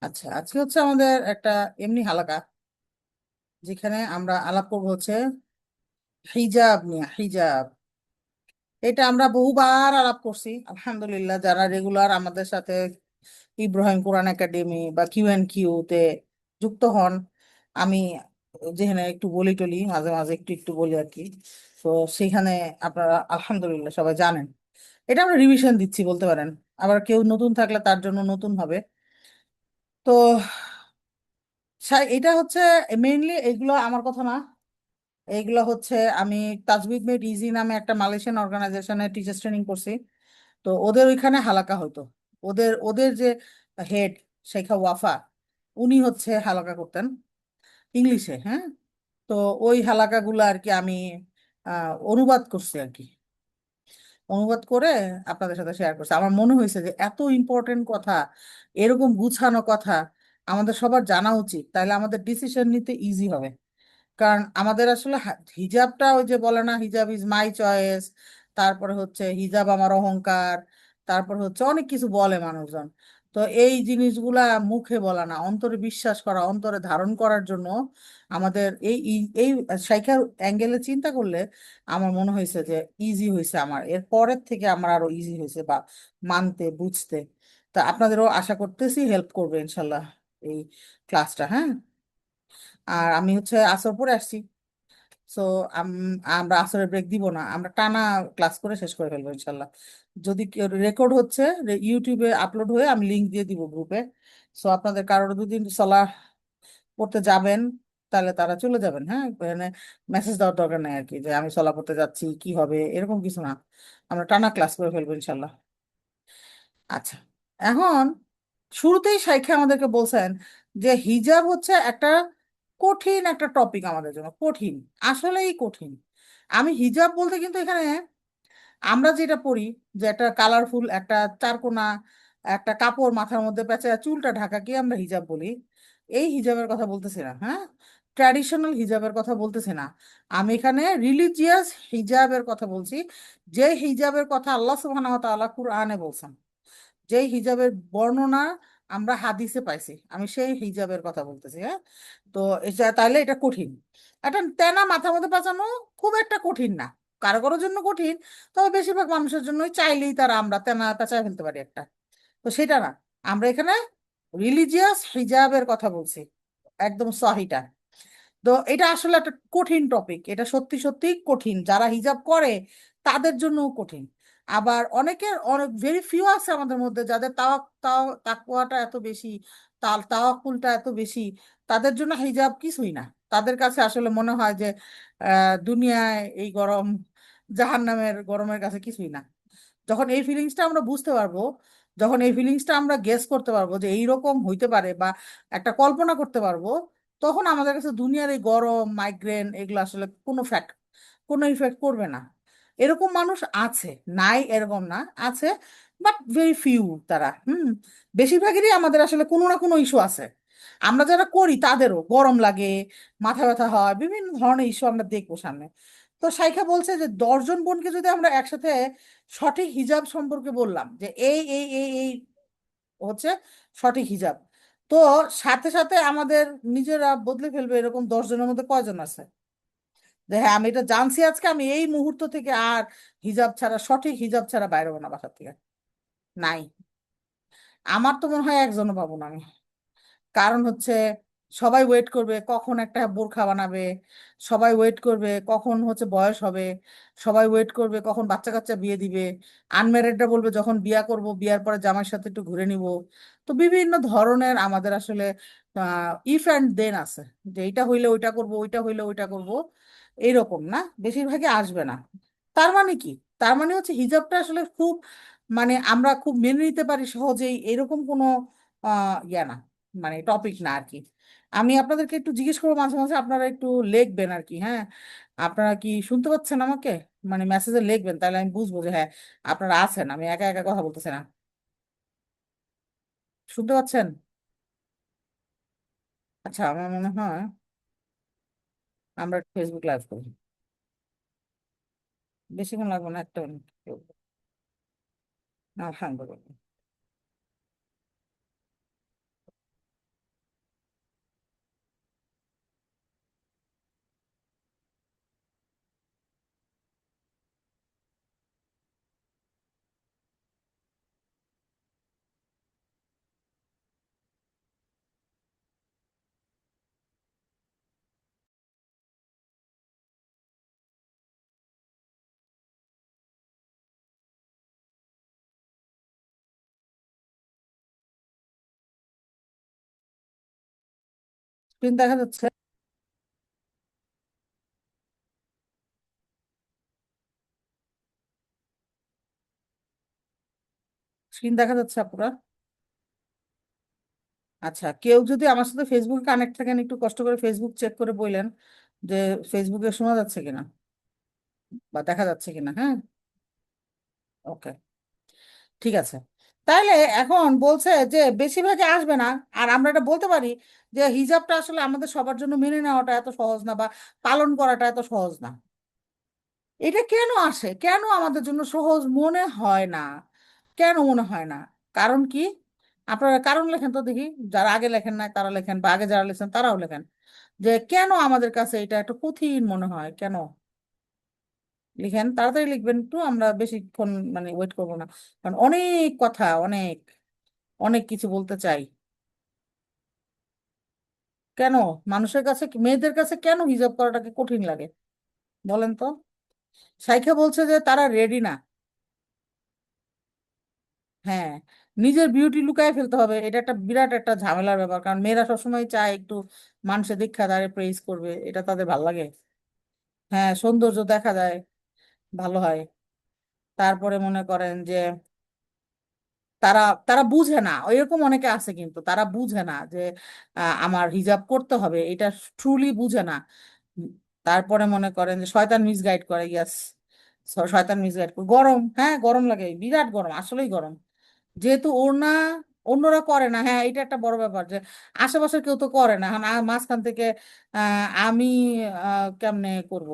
আচ্ছা, আজকে হচ্ছে আমাদের একটা এমনি হালকা, যেখানে আমরা আলাপ করবো হচ্ছে হিজাব নিয়ে। হিজাব এটা আমরা বহুবার আলাপ করছি, আলহামদুলিল্লাহ। যারা রেগুলার আমাদের সাথে ইব্রাহিম কোরআন একাডেমি বা কিউ এন্ড কিউ তে যুক্ত হন, আমি যেখানে একটু বলি টলি, মাঝে মাঝে একটু একটু বলি আর কি। তো সেখানে আপনারা আলহামদুলিল্লাহ সবাই জানেন। এটা আমরা রিভিশন দিচ্ছি বলতে পারেন। আবার কেউ নতুন থাকলে তার জন্য নতুন হবে। তো এটা হচ্ছে মেইনলি, এগুলো আমার কথা না। এইগুলো হচ্ছে আমি তাজবিদ মেড ইজি নামে একটা মালয়েশিয়ান অর্গানাইজেশনে টিচার্স ট্রেনিং করছি। তো ওদের ওইখানে হালাকা হতো। ওদের ওদের যে হেড, শেখা ওয়াফা, উনি হচ্ছে হালাকা করতেন ইংলিশে। হ্যাঁ, তো ওই হালাকাগুলো আর কি আমি অনুবাদ করছি আর কি। অনুবাদ করে আপনাদের সাথে শেয়ার করছি। আমার মনে হয়েছে যে এত ইম্পর্টেন্ট কথা, এরকম গুছানো কথা আমাদের সবার জানা উচিত, তাহলে আমাদের ডিসিশন নিতে ইজি হবে। কারণ আমাদের আসলে হিজাবটা, ওই যে বলে না, হিজাব ইজ মাই চয়েস, তারপরে হচ্ছে হিজাব আমার অহংকার, তারপরে হচ্ছে অনেক কিছু বলে মানুষজন। তো এই জিনিসগুলা মুখে বলা না, অন্তরে বিশ্বাস করা, অন্তরে ধারণ করার জন্য আমাদের এই শাইখার অ্যাঙ্গেলে চিন্তা করলে আমার মনে হয়েছে যে ইজি হয়েছে। আমার এর পরের থেকে আমার আরো ইজি হয়েছে বা মানতে বুঝতে। তা আপনাদেরও আশা করতেছি হেল্প করবে ইনশাল্লাহ এই ক্লাসটা। হ্যাঁ, আর আমি হচ্ছে আসর পরে আসছি। সো আমরা আসরে ব্রেক দিব না, আমরা টানা ক্লাস করে শেষ করে ফেলবো ইনশাল্লাহ। যদি রেকর্ড হচ্ছে, ইউটিউবে আপলোড হয়ে আমি লিংক দিয়ে দিব গ্রুপে। সো আপনাদের কারোর দুদিন সলাহ পড়তে যাবেন, তাহলে তারা চলে যাবেন। হ্যাঁ, মানে মেসেজ দেওয়ার দরকার নেই আর কি, যে আমি সলাহ পড়তে যাচ্ছি কি হবে, এরকম কিছু না। আমরা টানা ক্লাস করে ফেলবো ইনশাল্লাহ। আচ্ছা, এখন শুরুতেই শাইখে আমাদেরকে বলছেন যে হিজাব হচ্ছে একটা কঠিন একটা টপিক, আমাদের জন্য কঠিন, আসলেই কঠিন। আমি হিজাব বলতে কিন্তু এখানে আমরা যেটা পড়ি, যে একটা কালারফুল একটা চারকোনা একটা কাপড় মাথার মধ্যে পেঁচে চুলটা ঢাকাকে আমরা হিজাব বলি, এই হিজাবের কথা বলতেছি না। হ্যাঁ, ট্র্যাডিশনাল হিজাবের কথা বলতেছি না। আমি এখানে রিলিজিয়াস হিজাবের কথা বলছি, যে হিজাবের কথা আল্লাহ সুবহানাহু ওয়া তাআলা কুরআনে বলছেন, যেই হিজাবের বর্ণনা আমরা হাদিসে পাইছি, আমি সেই হিজাবের কথা বলতেছি। হ্যাঁ, তো এটা তাহলে এটা কঠিন। একটা তেনা মাথার মধ্যে পেঁচানো খুব একটা কঠিন না, কারো কারোর জন্য কঠিন, তবে বেশিরভাগ মানুষের জন্যই চাইলেই তারা আমরা তেনা পেঁচায় ফেলতে পারি একটা। তো সেটা না, আমরা এখানে রিলিজিয়াস হিজাবের কথা বলছি, একদম সহিটা। তো এটা আসলে একটা কঠিন টপিক, এটা সত্যি সত্যি কঠিন। যারা হিজাব করে তাদের জন্যও কঠিন। আবার অনেকের, অনেক ভেরি ফিউ আছে আমাদের মধ্যে যাদের তাকওয়াটা এত বেশি, তাওয়াক্কুলটা এত বেশি, তাদের জন্য হিজাব কিছুই না। তাদের কাছে আসলে মনে হয় যে দুনিয়ায় এই গরম জাহান্নামের গরমের কাছে কিছুই না। যখন এই ফিলিংসটা আমরা বুঝতে পারবো, যখন এই ফিলিংসটা আমরা গেস করতে পারবো যে এইরকম হইতে পারে বা একটা কল্পনা করতে পারবো, তখন আমাদের কাছে দুনিয়ার এই গরম মাইগ্রেন এগুলো আসলে কোনো ইফেক্ট করবে না। এরকম মানুষ আছে, নাই এরকম না, আছে, বাট ভেরি ফিউ তারা। বেশিরভাগেরই আমাদের আসলে কোনো না কোনো ইস্যু আছে। আমরা যারা করি তাদেরও গরম লাগে, মাথা ব্যথা হয়, বিভিন্ন ধরনের ইস্যু আমরা দেখবো সামনে। তো সাইখা বলছে যে 10 জন বোনকে যদি আমরা একসাথে সঠিক হিজাব সম্পর্কে বললাম, যে এই হচ্ছে সঠিক হিজাব, তো সাথে সাথে আমাদের নিজেরা বদলে ফেলবে এরকম 10 জনের মধ্যে কয়জন আছে যে হ্যাঁ আমি এটা জানছি, আজকে আমি এই মুহূর্ত থেকে আর হিজাব ছাড়া, সঠিক হিজাব ছাড়া বাইরে হবো না বাসা থেকে? নাই। আমার তো মনে হয় একজনও পাবো না আমি। কারণ হচ্ছে সবাই ওয়েট করবে কখন একটা বোরখা বানাবে, সবাই ওয়েট করবে কখন হচ্ছে বয়স হবে, সবাই ওয়েট করবে কখন বাচ্চা কাচ্চা বিয়ে দিবে, আনম্যারিডরা বলবে যখন বিয়া করব বিয়ার পরে জামাইয়ের সাথে একটু ঘুরে নিব। তো বিভিন্ন ধরনের আমাদের আসলে ইফ অ্যান্ড দেন আছে, যে এইটা হইলে ওইটা করব, ওইটা হইলে ওইটা করব, এইরকম না, বেশিরভাগই আসবে না। তার মানে কি? তার মানে হচ্ছে হিজাবটা আসলে খুব, মানে আমরা খুব মেনে নিতে পারি সহজেই, এরকম কোনো ইয়া না, মানে টপিক না আর কি। আমি আপনাদেরকে একটু জিজ্ঞেস করবো মাঝে মাঝে, আপনারা একটু লিখবেন আর কি। হ্যাঁ, আপনারা কি শুনতে পাচ্ছেন আমাকে? মানে মেসেজে লিখবেন, তাহলে আমি বুঝবো যে হ্যাঁ আপনারা আছেন, আমি একা একা কথা বলতেছি না। শুনতে পাচ্ছেন? আচ্ছা, আমার মনে হয় আমরা ফেসবুক লাইভ করি। বেশিক্ষণ লাগবে না, একটা মিনিট। আলহামদুলিল্লাহ। স্ক্রিন দেখা যাচ্ছে? স্ক্রিন দেখা যাচ্ছে আপনার? আচ্ছা, কেউ যদি আমার সাথে ফেসবুকে কানেক্ট থাকেন, একটু কষ্ট করে ফেসবুক চেক করে বললেন যে ফেসবুকে শোনা যাচ্ছে কিনা বা দেখা যাচ্ছে কিনা। হ্যাঁ, ওকে, ঠিক আছে। তাহলে এখন বলছে যে বেশিরভাগই আসবে না। আর আমরা এটা বলতে পারি যে হিজাবটা আসলে আমাদের সবার জন্য মেনে নেওয়াটা এত সহজ না, বা পালন করাটা এত সহজ না। এটা কেন আসে, কেন আমাদের জন্য সহজ মনে হয় না? কেন মনে হয় না? কারণ কি? আপনারা কারণ লেখেন তো দেখি। যারা আগে লেখেন না তারা লেখেন, বা আগে যারা লিখছেন তারাও লেখেন, যে কেন আমাদের কাছে এটা একটা কঠিন মনে হয়, কেন? লিখেন, তাড়াতাড়ি লিখবেন একটু, আমরা বেশিক্ষণ মানে ওয়েট করবো না, কারণ অনেক কথা, অনেক অনেক কিছু বলতে চাই। কেন মানুষের কাছে, মেয়েদের কাছে কেন হিজাব করাটাকে কঠিন লাগে বলেন তো? সাইখা বলছে যে তারা রেডি না। হ্যাঁ, নিজের বিউটি লুকায় ফেলতে হবে, এটা একটা বিরাট একটা ঝামেলার ব্যাপার, কারণ মেয়েরা সবসময় চায় একটু মানুষের দীক্ষা দ্বারা প্রেইজ করবে, এটা তাদের ভাল লাগে। হ্যাঁ, সৌন্দর্য দেখা যায়, ভালো হয়। তারপরে মনে করেন যে তারা তারা বুঝে না, এরকম অনেকে আছে কিন্তু তারা বুঝে না যে আমার হিজাব করতে হবে, এটা ট্রুলি বুঝে না। উম, তারপরে মনে করেন যে শয়তান মিসগাইড করে, ইয়াস, শয়তান মিসগাইড করে। গরম, হ্যাঁ গরম লাগে, বিরাট গরম, আসলেই গরম। যেহেতু ওড়না অন্যরা করে না, হ্যাঁ এটা একটা বড় ব্যাপার যে আশেপাশের কেউ তো করে না, এখন মাঝখান থেকে আমি কেমনে করব?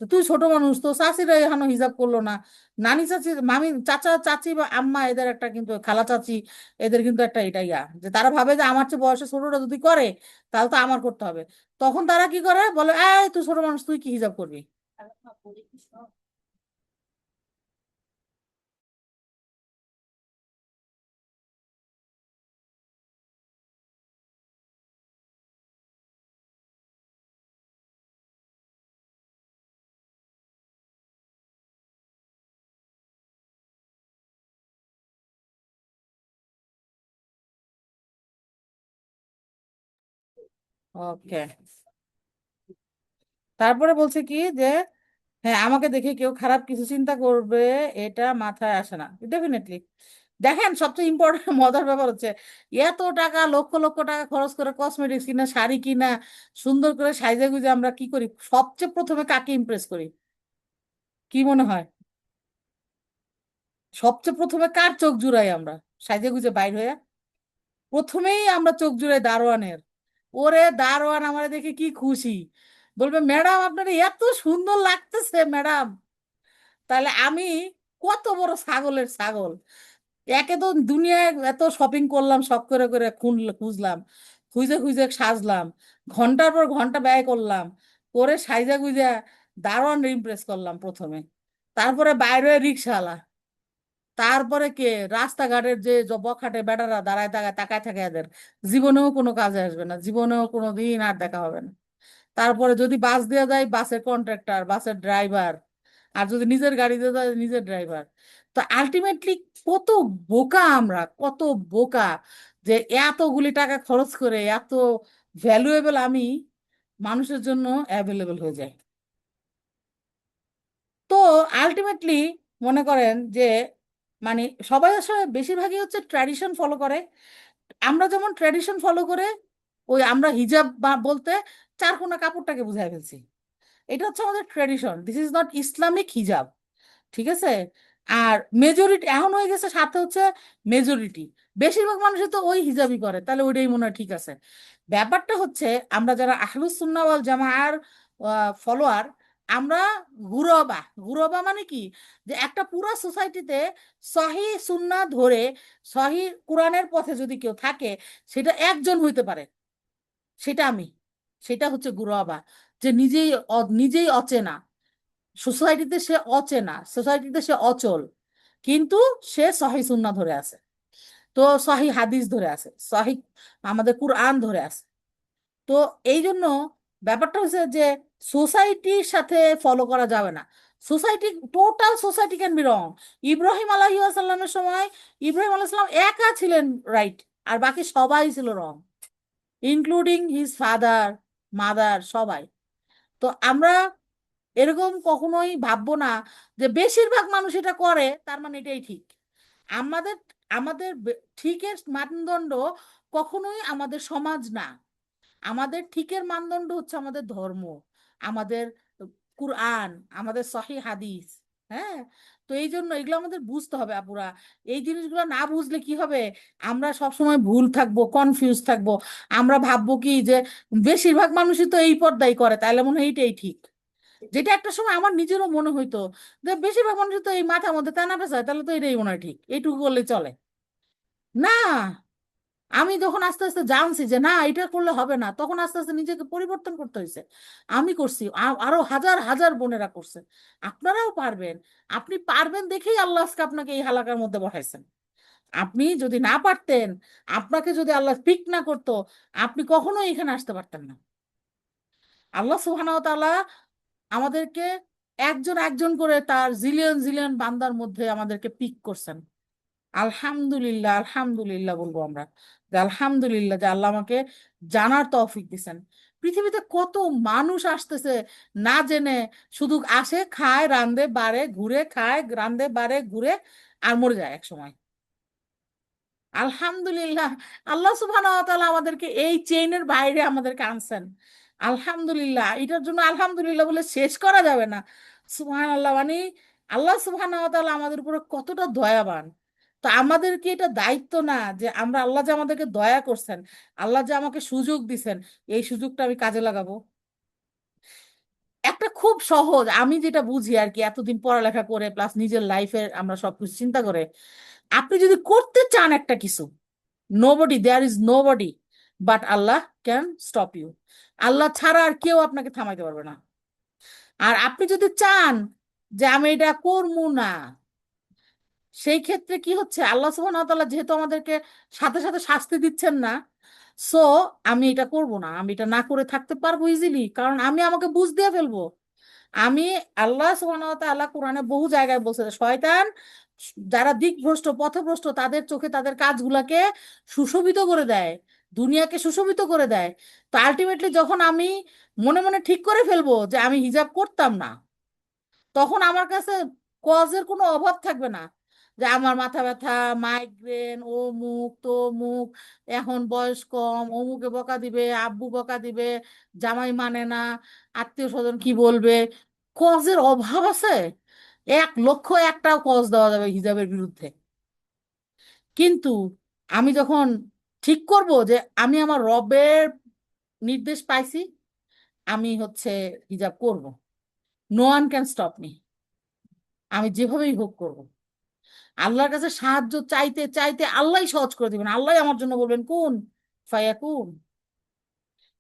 তো তুই ছোট মানুষ, তো চাচিরা এখনো হিজাব করলো না, নানি চাচি, মামি, চাচা চাচি বা আম্মা, এদের একটা কিন্তু, খালা চাচি, এদের কিন্তু একটা এটা ইয়া, যে তারা ভাবে যে আমার চেয়ে বয়সে ছোটরা যদি করে তাহলে তো আমার করতে হবে। তখন তারা কি করে, বলে এই তুই ছোট মানুষ, তুই কি হিজাব করবি? ওকে, তারপরে বলছে কি যে হ্যাঁ আমাকে দেখে কেউ খারাপ কিছু চিন্তা করবে, এটা মাথায় আসে না। ডেফিনেটলি। দেখেন, সবচেয়ে ইম্পর্টেন্ট মজার ব্যাপার হচ্ছে এত টাকা, লক্ষ লক্ষ টাকা খরচ করে কসমেটিক্স কিনা, শাড়ি কিনা, সুন্দর করে সাইজে গুজে আমরা কি করি, সবচেয়ে প্রথমে কাকে ইমপ্রেস করি? কি মনে হয়? সবচেয়ে প্রথমে কার চোখ জুড়াই আমরা সাইজে গুজে বাইর হয়ে? প্রথমেই আমরা চোখ জুড়াই দারোয়ানের। ওরে দারোয়ান আমার দেখে কি খুশি, বলবে ম্যাডাম আপনার এত সুন্দর লাগতেছে ম্যাডাম। তাহলে আমি কত বড় ছাগলের ছাগল! একে তো দুনিয়ায় এত শপিং করলাম, শখ করে করে খুঁজলাম, খুঁজে খুঁজে সাজলাম, ঘন্টার পর ঘন্টা ব্যয় করলাম, করে সাইজা গুইজা দারুণ ইমপ্রেস করলাম প্রথমে। তারপরে বাইরে রিক্সাওয়ালা, তারপরে কে, রাস্তাঘাটের যে বখাটে বেটারা দাঁড়ায় দাঁড়ায় তাকায় থাকে, এদের জীবনেও কোনো কাজে আসবে না, জীবনেও কোনো দিন আর দেখা হবে না। তারপরে যদি বাস দিয়ে যায়, বাসের কন্ট্রাক্টর, বাসের ড্রাইভার, আর যদি নিজের গাড়ি দিয়ে যায়, নিজের ড্রাইভার। তো আলটিমেটলি কত বোকা আমরা, কত বোকা, যে এতগুলি টাকা খরচ করে এত ভ্যালুয়েবল আমি মানুষের জন্য অ্যাভেলেবল হয়ে যায়। তো আলটিমেটলি মনে করেন যে মানে সবাই আসলে বেশিরভাগই হচ্ছে ট্র্যাডিশন ফলো করে। আমরা যেমন ট্র্যাডিশন ফলো করে, ওই আমরা হিজাব বা বলতে চারকোনা কাপড়টাকে বুঝাই ফেলছি। এটা হচ্ছে আমাদের tradition, this is not Islamic হিজাব। ঠিক আছে? আর মেজরিটি এখন হয়ে গেছে সাথে হচ্ছে মেজরিটি, বেশিরভাগ মানুষই তো ওই হিজাবই করে, তাহলে ওইটাই মনে হয় ঠিক আছে। ব্যাপারটা হচ্ছে আমরা যারা আহলুস সুন্নাহ ওয়াল জামাআর ফলোয়ার, আমরা গুরবা, গুরবা মানে কি, যে একটা পুরো সোসাইটিতে সহি সুন্নাহ ধরে সহি কোরআনের পথে যদি কেউ থাকে, সেটা একজন হইতে পারে, সেটা আমি, সেটা হচ্ছে গুরবা। যে নিজেই নিজেই অচেনা, সোসাইটিতে সে অচেনা, সোসাইটিতে সে অচল, কিন্তু সে সহি সুন্নাহ ধরে আছে, তো সহি হাদিস ধরে আছে, সহি আমাদের কুরআন ধরে আছে। তো এই জন্য ব্যাপারটা হচ্ছে যে সোসাইটির সাথে ফলো করা যাবে না। Society, total society can be wrong. Ibrahim আলাইহিস সালামের সময় ইব্রাহিম আলাইহিস সালাম একা ছিলেন রাইট, আর বাকি সবাই ছিল রং। ইনক্লুডিং হিজ ফাদার, মাদার, সবাই। তো আমরা এরকম কখনোই ভাববো না যে বেশিরভাগ মানুষ এটা করে তার মানে এটাই ঠিক। আমাদের আমাদের ঠিকের মানদণ্ড কখনোই আমাদের সমাজ না। আমাদের ঠিকের মানদণ্ড হচ্ছে আমাদের ধর্ম, আমাদের কুরআন, আমাদের সহি হাদিস। হ্যাঁ, তো এই জন্য এগুলো আমাদের বুঝতে হবে আপুরা। এই জিনিসগুলো না বুঝলে কি হবে, আমরা সব সময় ভুল থাকবো, কনফিউজ থাকবো। আমরা ভাববো কি যে বেশিরভাগ মানুষই তো এই পর্দাই করে, তাহলে মনে হয় এইটাই ঠিক। যেটা একটা সময় আমার নিজেরও মনে হইতো যে বেশিরভাগ মানুষ তো এই মাথার মধ্যে টানা পেঁচায়, তাহলে তো এটাই মনে হয় ঠিক, এইটুকু করলে চলে। না, আমি যখন আস্তে আস্তে জানছি যে না এটা করলে হবে না, তখন আস্তে আস্তে নিজেকে পরিবর্তন করতে হয়েছে। আমি করছি, আরো হাজার হাজার বোনেরা করছে। আপনারাও পারবেন। আপনি পারবেন দেখেই আল্লাহ আজকে আপনাকে এই হালাকার মধ্যে বসাইছেন। আপনি যদি না পারতেন, আপনাকে যদি আল্লাহ পিক না করতো, আপনি কখনোই এখানে আসতে পারতেন না। আল্লাহ সুবহানাহু ওয়া তাআলা আমাদেরকে একজন একজন করে তার জিলিয়ন জিলিয়ন বান্দার মধ্যে আমাদেরকে পিক করছেন। আলহামদুলিল্লাহ, আলহামদুলিল্লাহ বলবো আমরা, যে আলহামদুলিল্লাহ যে আল্লাহ আমাকে জানার তৌফিক দিছেন। পৃথিবীতে কত মানুষ আসতেছে না জেনে, শুধু আসে, খায়, রান্দে বাড়ে, ঘুরে, খায়, রান্দে বাড়ে, ঘুরে, আর মরে যায় এক সময়। আলহামদুলিল্লাহ, আল্লাহ সুবহানাহু ওয়া তাআলা আমাদেরকে এই চেইনের বাইরে আমাদেরকে আনছেন। আলহামদুলিল্লাহ, এটার জন্য আলহামদুলিল্লাহ বলে শেষ করা যাবে না। সুবহানাল্লাহ, মানে আল্লাহ সুবহানাহু ওয়া তাআলা আমাদের উপরে কতটা দয়াবান। তো আমাদের কি এটা দায়িত্ব না যে আমরা, আল্লাহ যে আমাদেরকে দয়া করছেন, আল্লাহ যে আমাকে সুযোগ দিছেন, এই সুযোগটা আমি কাজে লাগাবো। একটা খুব সহজ, আমি যেটা বুঝি আর কি, এতদিন পড়ালেখা করে প্লাস নিজের লাইফের আমরা সবকিছু চিন্তা করে, আপনি যদি করতে চান একটা কিছু, nobody, there is nobody but Allah can stop you. Allah ছাড়া আর কেউ আপনাকে থামাইতে পারবে না। আর আপনি যদি চান যে আমি এটা করবো না, সেই ক্ষেত্রে কি হচ্ছে, আল্লাহ সুবহানাহু ওয়া তাআলা যেহেতু আমাদেরকে সাথে সাথে শাস্তি দিচ্ছেন না, সো আমি এটা করব না, আমি এটা না করে থাকতে পারবো ইজিলি, কারণ আমি আমাকে বুঝ দিয়ে ফেলবো। আমি, আল্লাহ সুবহানাহু ওয়া তাআলা কোরআনে বহু জায়গায় বলছে যে শয়তান যারা দিকভ্রষ্ট, পথভ্রষ্ট, তাদের চোখে তাদের কাজগুলাকে সুশোভিত করে দেয়, দুনিয়াকে সুশোভিত করে দেয়। তো আলটিমেটলি যখন আমি মনে মনে ঠিক করে ফেলবো যে আমি হিজাব করতাম না, তখন আমার কাছে কজের কোনো অভাব থাকবে না। যে আমার মাথা ব্যথা, মাইগ্রেন, ও মুখ তো মুখ, এখন বয়স কম, অমুকে বকা দিবে, আব্বু বকা দিবে, জামাই মানে না, আত্মীয় স্বজন কি বলবে, কজের অভাব আছে। 1,00,000 একটা কজ দেওয়া যাবে হিজাবের বিরুদ্ধে। কিন্তু আমি যখন ঠিক করব যে আমি আমার রবের নির্দেশ পাইছি, আমি হচ্ছে হিজাব করব, no one can stop me, আমি যেভাবেই হোক করব। আল্লাহর কাছে সাহায্য চাইতে চাইতে আল্লাহই সহজ করে দিবেন, আল্লাহই আমার জন্য বলবেন কুন ফায়াকুন।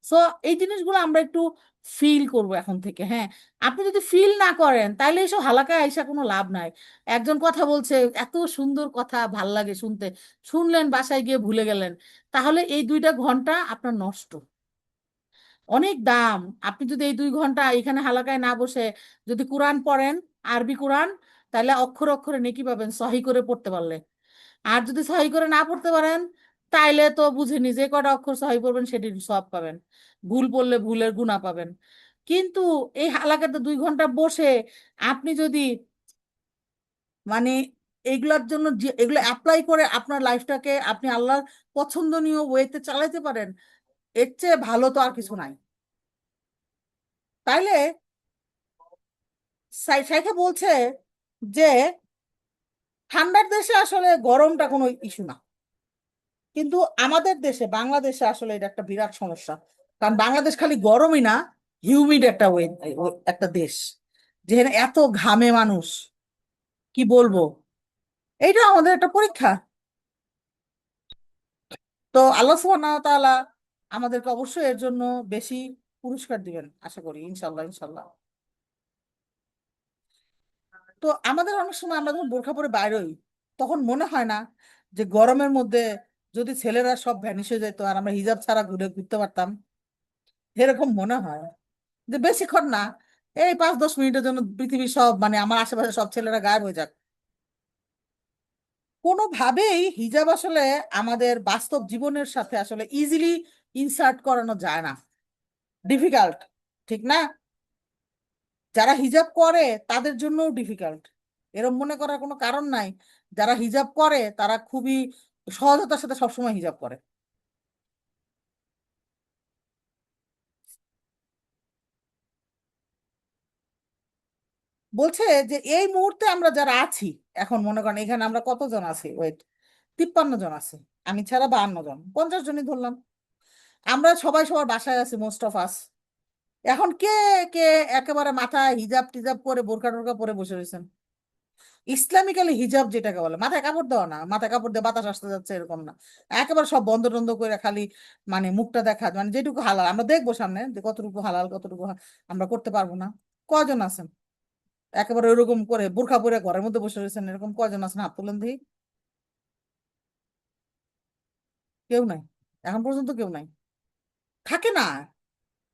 সো এই জিনিসগুলো আমরা একটু ফিল করব এখন থেকে। হ্যাঁ, আপনি যদি ফিল না করেন তাহলে এইসব হালাকায় আইসা কোনো লাভ নাই। একজন কথা বলছে, এত সুন্দর কথা, ভাল লাগে শুনতে, শুনলেন, বাসায় গিয়ে ভুলে গেলেন, তাহলে এই 2টা ঘন্টা আপনার নষ্ট। অনেক দাম। আপনি যদি এই 2 ঘন্টা এখানে হালাকায় না বসে যদি কোরআন পড়েন, আরবি কোরআন, তাহলে অক্ষরে অক্ষরে নেকি পাবেন সহি করে পড়তে পারলে। আর যদি সহি করে না পড়তে পারেন, তাইলে তো বুঝেনি, যে কটা অক্ষর সহি পড়বেন সেটির সব পাবেন, ভুল পড়লে ভুলের গুণা পাবেন। কিন্তু এই হালাকাতে 2 ঘন্টা বসে আপনি যদি মানে এইগুলোর জন্য এগুলো অ্যাপ্লাই করে আপনার লাইফটাকে আপনি আল্লাহর পছন্দনীয় ওয়েতে চালাতে পারেন, এর চেয়ে ভালো তো আর কিছু নাই। তাইলে শাইখা বলছে যে ঠান্ডার দেশে আসলে গরমটা কোনো ইস্যু না, কিন্তু আমাদের দেশে, বাংলাদেশে আসলে এটা একটা বিরাট সমস্যা। কারণ বাংলাদেশ খালি গরমই না, হিউমিড একটা একটা দেশ, যেখানে এত ঘামে মানুষ, কি বলবো, এইটা আমাদের একটা পরীক্ষা। তো আল্লাহ সুবহানাহু ওয়া তাআলা আমাদেরকে অবশ্যই এর জন্য বেশি পুরস্কার দিবেন, আশা করি, ইনশাল্লাহ, ইনশাল্লাহ। তো আমাদের অনেক সময় আমরা যখন বোরখা পরে বাইরোই, তখন মনে হয় না যে গরমের মধ্যে যদি ছেলেরা সব ভ্যানিশ হয়ে যেত আর আমরা হিজাব ছাড়া ঘুরে ঘুরতে পারতাম, এরকম মনে হয়। যে বেশিক্ষণ না, এই 5-10 মিনিটের জন্য পৃথিবীর সব, মানে আমার আশেপাশে সব ছেলেরা গায়েব হয়ে যাক। কোনোভাবেই হিজাব আসলে আমাদের বাস্তব জীবনের সাথে আসলে ইজিলি ইনসার্ট করানো যায় না, ডিফিকাল্ট, ঠিক না? যারা হিজাব করে তাদের জন্যও ডিফিকাল্ট, এরম মনে করার কোনো কারণ নাই। যারা হিজাব করে তারা খুবই সহজতার সাথে সবসময় হিজাব করে। বলছে যে এই মুহূর্তে আমরা যারা আছি, এখন মনে করেন এখানে আমরা কতজন আছি, ওয়েট, 53 জন আছি, আমি ছাড়া 52 জন, 50 জনই ধরলাম। আমরা সবাই সবার বাসায় আছি, মোস্ট অফ আস। এখন কে কে একেবারে মাথায় হিজাব টিজাব করে বোরকা টোরকা পরে বসে রয়েছেন? ইসলামিক্যালি হিজাব যেটাকে বলে, মাথায় কাপড় দেওয়া না, মাথায় কাপড় দিয়ে বাতাস আসতে যাচ্ছে এরকম না, একেবারে সব বন্ধ টন্ধ করে খালি মানে মুখটা দেখা, মানে যেটুকু হালাল আমরা দেখবো সামনে যে কতটুকু হালাল কতটুকু আমরা করতে পারবো না। কজন আছেন একেবারে ওইরকম করে বোরখা পরে ঘরের মধ্যে বসে রয়েছেন, এরকম কজন আছেন? হাত তুলেন দিই। কেউ নাই, এখন পর্যন্ত কেউ নাই, থাকে না,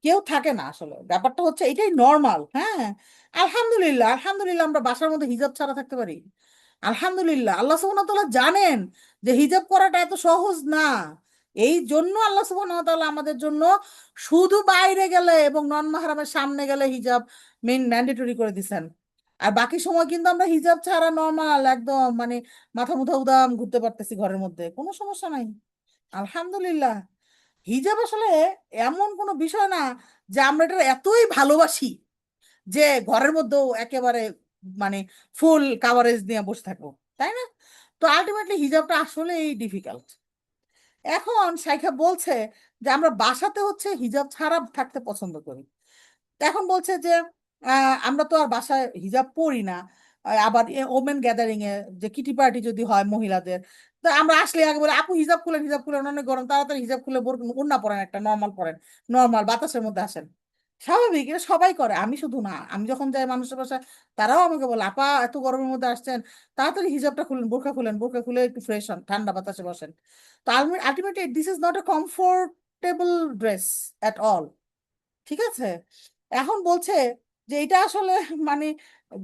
কেউ থাকে না। আসলে ব্যাপারটা হচ্ছে এটাই নর্মাল, হ্যাঁ। আলহামদুলিল্লাহ, আলহামদুলিল্লাহ আমরা বাসার মধ্যে হিজাব ছাড়া থাকতে পারি। আলহামদুলিল্লাহ, আল্লাহ সুবহানাহু ওয়া তাআলা জানেন যে হিজাব করাটা এত সহজ না। এই জন্য আল্লাহ সুবহানাহু ওয়া তাআলা আমাদের জন্য শুধু বাইরে গেলে এবং নন মাহরামের সামনে গেলে হিজাব ম্যান্ডেটরি করে দিছেন। আর বাকি সময় কিন্তু আমরা হিজাব ছাড়া নর্মাল একদম মানে মাথা মুথা উদাম ঘুরতে পারতেছি ঘরের মধ্যে, কোনো সমস্যা নাই। আলহামদুলিল্লাহ। হিজাব আসলে এমন কোনো বিষয় না যে আমরা এটা এতই ভালোবাসি যে ঘরের মধ্যেও একেবারে মানে ফুল কাভারেজ নিয়ে বসে থাকবো, তাই না? তো আলটিমেটলি হিজাবটা আসলেই ডিফিকাল্ট। এখন সাইখা বলছে যে আমরা বাসাতে হচ্ছে হিজাব ছাড়া থাকতে পছন্দ করি। এখন বলছে যে আমরা তো আর বাসায় হিজাব পরি না। আবার ওমেন গ্যাদারিং এ যে কিটি পার্টি যদি হয় মহিলাদের, তো আমরা আসলে আগে বলে আপু হিজাব খুলেন, হিজাব খুলেন, অনেক গরম, তাড়াতাড়ি হিজাব খুলে ওড়না পরেন, একটা নর্মাল পরেন, নর্মাল বাতাসের মধ্যে আসেন। স্বাভাবিক, এটা সবাই করে, আমি শুধু না। আমি যখন যাই মানুষের বাসায় তারাও আমাকে বলে আপা এত গরমের মধ্যে আসছেন, তাড়াতাড়ি হিজাবটা খুলেন, বোরকা খুলেন, বোরকা খুলে একটু ফ্রেশ হন, ঠান্ডা বাতাসে বসেন। তো ultimately this is not a comfortable dress at all, ঠিক আছে? এখন বলছে যে এটা আসলে মানে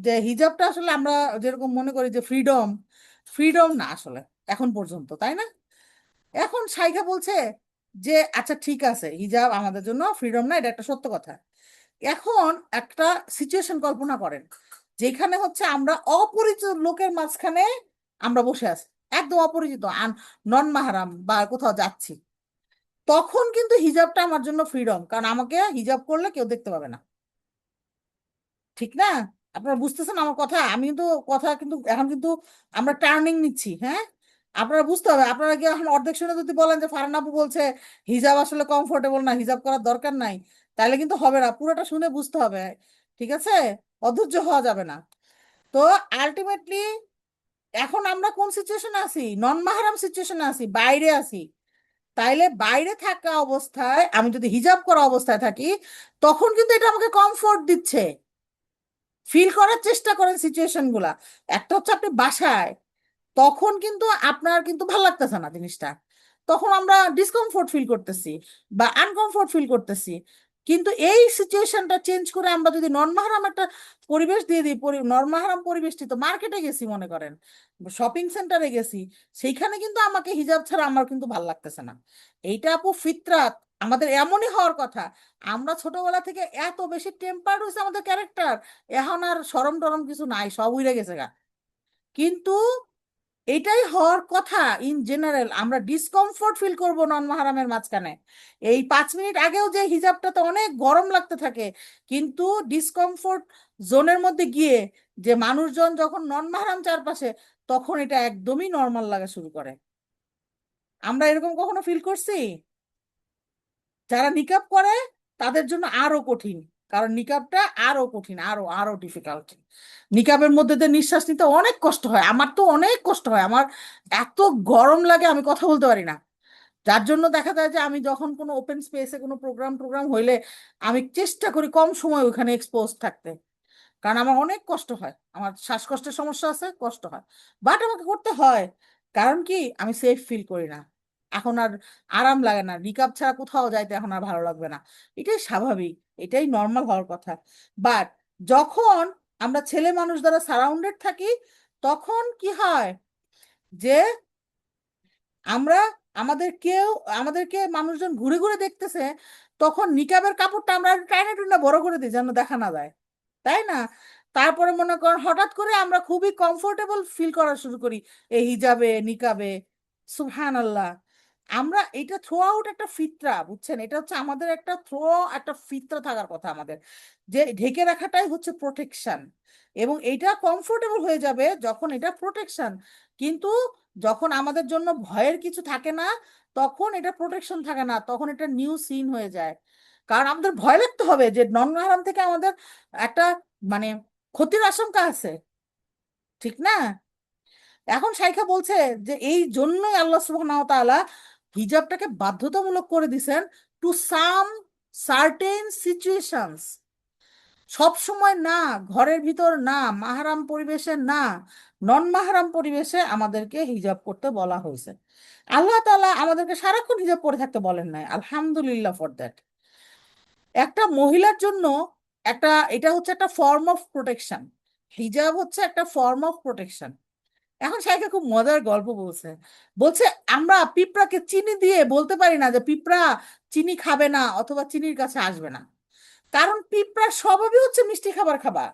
যে হিজাবটা আসলে আমরা যেরকম মনে করি যে ফ্রিডম, ফ্রিডম না আসলে এখন পর্যন্ত, তাই না? এখন সাইখা বলছে যে আচ্ছা ঠিক আছে, হিজাব আমাদের জন্য ফ্রিডম না, এটা একটা সত্য কথা। এখন একটা সিচুয়েশন কল্পনা করেন যেখানে হচ্ছে আমরা অপরিচিত লোকের মাঝখানে আমরা বসে আছি, একদম অপরিচিত নন মাহারাম বা কোথাও যাচ্ছি, তখন কিন্তু হিজাবটা আমার জন্য ফ্রিডম, কারণ আমাকে হিজাব করলে কেউ দেখতে পাবে না, ঠিক না? আপনারা বুঝতেছেন আমার কথা? আমি কিন্তু কথা কিন্তু এখন কিন্তু আমরা টার্নিং নিচ্ছি, হ্যাঁ। আপনারা বুঝতে হবে, আপনারা কি এখন অর্ধেক শুনে যদি বলেন যে ফারহান আপু বলছে হিজাব আসলে কমফোর্টেবল না, হিজাব করার দরকার নাই, তাহলে কিন্তু হবে না, পুরোটা শুনে বুঝতে হবে, ঠিক আছে? অধৈর্য হওয়া যাবে না। তো আলটিমেটলি এখন আমরা কোন সিচুয়েশনে আছি? নন মাহারাম সিচুয়েশনে আছি, বাইরে আছি। তাইলে বাইরে থাকা অবস্থায় আমি যদি হিজাব করা অবস্থায় থাকি, তখন কিন্তু এটা আমাকে কমফোর্ট দিচ্ছে। ফিল করার চেষ্টা করেন সিচুয়েশন গুলা। একটা হচ্ছে আপনি বাসায়, তখন কিন্তু আপনার কিন্তু ভালো লাগতেছে না জিনিসটা, তখন আমরা ডিসকমফোর্ট ফিল করতেছি বা আনকমফোর্ট ফিল করতেছি। কিন্তু এই সিচুয়েশনটা চেঞ্জ করে আমরা যদি নন মাহরাম একটা পরিবেশ দিয়ে দিই, নন মাহরাম পরিবেশটি তো মার্কেটে গেছি মনে করেন, শপিং সেন্টারে গেছি, সেইখানে কিন্তু আমাকে হিজাব ছাড়া আমার কিন্তু ভালো লাগতেছে না। এইটা আপু ফিতরাত, আমাদের এমনই হওয়ার কথা। আমরা ছোটবেলা থেকে এত বেশি টেম্পার্ড হয়েছে আমাদের ক্যারেক্টার, এখন আর শরম টরম কিছু নাই, সব উড়ে গেছে গা। কিন্তু এটাই হওয়ার কথা। ইন জেনারেল আমরা ডিসকমফোর্ট ফিল করব নন মাহারামের মাঝখানে। এই 5 মিনিট আগেও যে হিজাবটাতে অনেক গরম লাগতে থাকে, কিন্তু ডিসকমফোর্ট জোনের মধ্যে গিয়ে যে মানুষজন যখন নন মাহারাম চারপাশে, তখন এটা একদমই নর্মাল লাগা শুরু করে। আমরা এরকম কখনো ফিল করছি? যারা নিকাব করে তাদের জন্য আরো কঠিন, কারণ নিকাবটা আরো কঠিন, আরো আরো ডিফিকাল্ট। নিকাবের মধ্যে দিয়ে নিঃশ্বাস নিতে অনেক কষ্ট হয়, আমার তো অনেক কষ্ট হয়, আমার এত গরম লাগে আমি কথা বলতে পারি না। যার জন্য দেখা যায় যে আমি যখন কোনো ওপেন স্পেসে কোনো প্রোগ্রাম টোগ্রাম হইলে আমি চেষ্টা করি কম সময় ওখানে এক্সপোজ থাকতে, কারণ আমার অনেক কষ্ট হয়, আমার শ্বাসকষ্টের সমস্যা আছে, কষ্ট হয়, বাট আমাকে করতে হয়। কারণ কি, আমি সেফ ফিল করি না এখন আর, আরাম লাগে না, নিকাব ছাড়া কোথাও যাইতে এখন আর ভালো লাগবে না। এটাই স্বাভাবিক, এটাই নর্মাল হওয়ার কথা। বাট যখন আমরা ছেলে মানুষ দ্বারা সারাউন্ডেড থাকি, তখন কি হয় যে আমরা আমাদেরকেও, আমাদেরকে মানুষজন ঘুরে ঘুরে দেখতেছে, তখন নিকাবের কাপড়টা আমরা টাইনা টুইনা বড় করে দিই যেন দেখা না যায়, তাই না? তারপরে মনে করেন হঠাৎ করে আমরা খুবই কমফোর্টেবল ফিল করা শুরু করি এই হিজাবে নিকাবে। সুবহানাল্লাহ। আমরা এটা থ্রো আউট একটা ফিতরা, বুঝছেন? এটা হচ্ছে আমাদের একটা থ্রো, একটা ফিতরা থাকার কথা আমাদের, যে ঢেকে রাখাটাই হচ্ছে প্রোটেকশন। এবং এটা কমফোর্টেবল হয়ে যাবে যখন এটা প্রোটেকশন, কিন্তু যখন আমাদের জন্য ভয়ের কিছু থাকে না, তখন এটা প্রোটেকশন থাকে না, তখন এটা নিউ সিন হয়ে যায়। কারণ আমাদের ভয় লাগতে হবে যে নন মাহরাম থেকে আমাদের একটা মানে ক্ষতির আশঙ্কা আছে, ঠিক না? এখন শাইখা বলছে যে এই জন্যই আল্লাহ সুবহানাহু ওয়া তাআলা হিজাবটাকে বাধ্যতামূলক করে দিছেন টু সাম সার্টেন সিচুয়েশনস। সব সময় না, ঘরের ভিতর না, মাহরাম পরিবেশে না, নন মাহরাম পরিবেশে আমাদেরকে হিজাব করতে বলা হয়েছে। আল্লাহ তাআলা আমাদেরকে সারাক্ষণ হিজাব পরে থাকতে বলেন নাই, আলহামদুলিল্লাহ ফর দ্যাট। একটা মহিলার জন্য একটা, এটা হচ্ছে একটা ফর্ম অফ প্রোটেকশন। হিজাব হচ্ছে একটা ফর্ম অফ প্রোটেকশন। এখন সাইকে খুব মজার গল্প বলছে। বলছে আমরা পিঁপড়াকে চিনি দিয়ে বলতে পারি না যে পিঁপড়া চিনি খাবে না অথবা চিনির কাছে আসবে না, কারণ পিঁপড়ার স্বভাবই হচ্ছে মিষ্টি খাবার খাবা।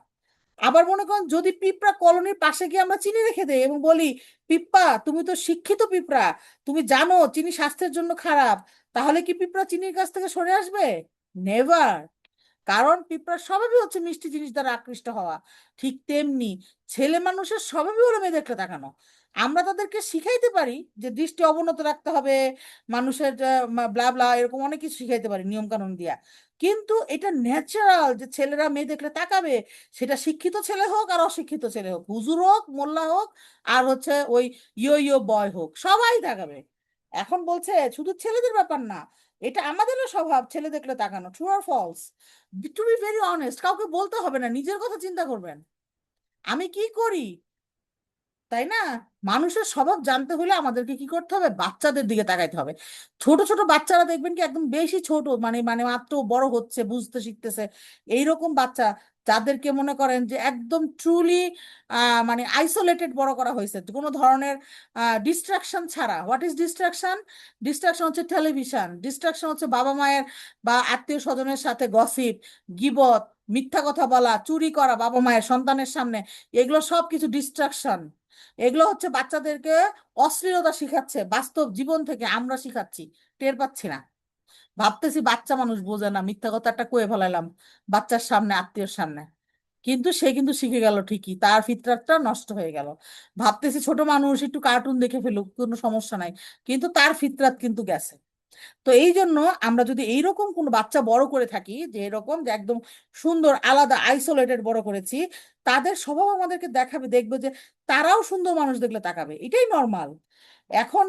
আবার মনে করেন যদি পিঁপড়া কলোনির পাশে গিয়ে আমরা চিনি রেখে দেই এবং বলি, পিঁপড়া তুমি তো শিক্ষিত পিঁপড়া, তুমি জানো চিনি স্বাস্থ্যের জন্য খারাপ, তাহলে কি পিঁপড়া চিনির কাছ থেকে সরে আসবে? নেভার। কারণ পিঁপড়ার স্বভাবই হচ্ছে মিষ্টি জিনিস দ্বারা আকৃষ্ট হওয়া। ঠিক তেমনি ছেলে মানুষের স্বভাবই হলো মেয়ে দেখলে তাকানো। আমরা তাদেরকে শিখাইতে পারি যে দৃষ্টি অবনত রাখতে হবে, মানুষের ব্লা ব্লা এরকম অনেক কিছু শিখাইতে পারি নিয়ম কানুন দিয়া, কিন্তু এটা ন্যাচারাল যে ছেলেরা মেয়ে দেখলে তাকাবে। সেটা শিক্ষিত ছেলে হোক আর অশিক্ষিত ছেলে হোক, হুজুর হোক মোল্লা হোক আর হচ্ছে ওই ইয়ো ইয়ো বয় হোক, সবাই তাকাবে। এখন বলছে শুধু ছেলেদের ব্যাপার না, এটা আমাদেরও স্বভাব ছেলে দেখলে তাকানো। ট্রু আর false? To be very honest, কাউকে বলতে হবে না, নিজের কথা চিন্তা করবেন আমি কি করি, তাই না? মানুষের স্বভাব জানতে হলে আমাদেরকে কি করতে হবে? বাচ্চাদের দিকে তাকাইতে হবে। ছোট ছোট বাচ্চারা দেখবেন কি একদম বেশি ছোট, মানে মানে মাত্র বড় হচ্ছে, বুঝতে শিখতেছে, এইরকম বাচ্চা যাদেরকে মনে করেন যে একদম ট্রুলি মানে আইসোলেটেড বড় করা হয়েছে কোনো ধরনের ডিস্ট্রাকশন ছাড়া। What is distraction? ডিস্ট্রাকশন হচ্ছে টেলিভিশন, ডিস্ট্রাকশন হচ্ছে বাবা মায়ের বা আত্মীয় স্বজনের সাথে গসিপ, গিবত, মিথ্যা কথা বলা, চুরি করা বাবা মায়ের সন্তানের সামনে, এগুলো সব কিছু ডিস্ট্রাকশন। এগুলো হচ্ছে বাচ্চাদেরকে অশ্লীলতা শিখাচ্ছে, বাস্তব জীবন থেকে আমরা শিখাচ্ছি, টের পাচ্ছি না। ভাবতেছি বাচ্চা মানুষ বোঝে না, মিথ্যা কথা একটা কয়ে ফেলাইলাম বাচ্চার সামনে, আত্মীয়র সামনে, কিন্তু সে কিন্তু শিখে গেল ঠিকই, তার ফিতরাতটা নষ্ট হয়ে গেল। ভাবতেছি ছোট মানুষ একটু কার্টুন দেখে ফেলুক, কোনো সমস্যা নাই, কিন্তু তার ফিতরাত কিন্তু গেছে। তো এই জন্য আমরা যদি এইরকম কোনো বাচ্চা বড় করে থাকি, যে এরকম যে একদম সুন্দর আলাদা আইসোলেটেড বড় করেছি, তাদের স্বভাব আমাদেরকে দেখাবে, দেখবে যে তারাও সুন্দর মানুষ দেখলে তাকাবে, এটাই নর্মাল। এখন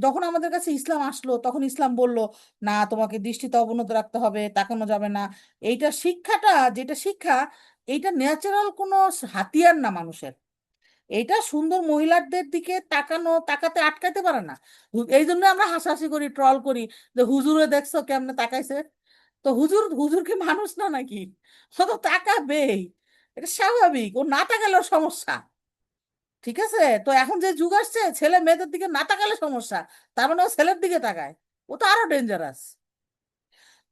যখন আমাদের কাছে ইসলাম আসলো, তখন ইসলাম বলল না তোমাকে দৃষ্টিতে অবনত রাখতে হবে, তাকানো যাবে না। এইটা শিক্ষাটা, যেটা শিক্ষা, এইটা ন্যাচারাল কোনো হাতিয়ার না মানুষের। এটা সুন্দর মহিলাদের দিকে তাকানো, তাকাতে আটকাতে পারে না। এই জন্য আমরা হাসাহাসি করি, ট্রল করি যে হুজুরে দেখছো কেমনে তাকাইছে। তো হুজুর, হুজুর কি মানুষ না নাকি? ও তো তাকাবেই, এটা স্বাভাবিক, ও না তাকালেও সমস্যা। ঠিক আছে? তো এখন যে যুগ আসছে ছেলে মেয়েদের দিকে না তাকালে সমস্যা, তার মানে ও ছেলের দিকে তাকায়, ও তো আরো ডেঞ্জারাস।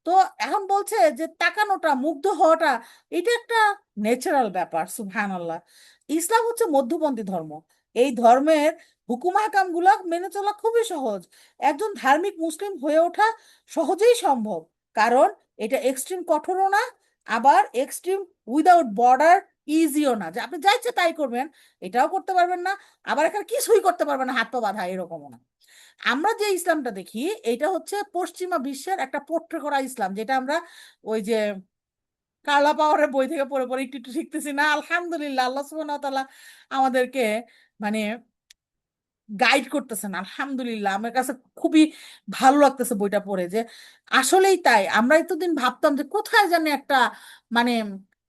তো এখন বলছে যে তাকানোটা, মুগ্ধ হওয়াটা, এটা একটা ন্যাচারাল ব্যাপার। সুবহানাল্লাহ। ইসলাম হচ্ছে মধ্যপন্থী ধর্ম। এই ধর্মের হুকুম আহকাম গুলা মেনে চলা খুবই সহজ। একজন ধার্মিক মুসলিম হয়ে ওঠা সহজেই সম্ভব, কারণ এটা এক্সট্রিম কঠোরও না, আবার এক্সট্রিম উইদাউট বর্ডার ইজিও না, যে আপনি যা ইচ্ছে তাই করবেন এটাও করতে পারবেন না, আবার এখানে কিছুই করতে পারবেন না, হাত পা বাঁধা এরকমও না। আমরা যে ইসলামটা দেখি এটা হচ্ছে পশ্চিমা বিশ্বের একটা পোট্রে করা ইসলাম, যেটা আমরা ওই যে কার্লা পাওয়ারের বই থেকে পড়ে পড়ে একটু একটু শিখতেছি না। আলহামদুলিল্লাহ, আল্লাহ সুবহানাহু ওয়া তাআলা আমাদেরকে মানে গাইড করতেছেন, আলহামদুলিল্লাহ। আমার কাছে খুবই ভালো লাগতেছে বইটা পড়ে, যে আসলেই তাই। আমরা এতদিন ভাবতাম যে কোথায় জানি একটা মানে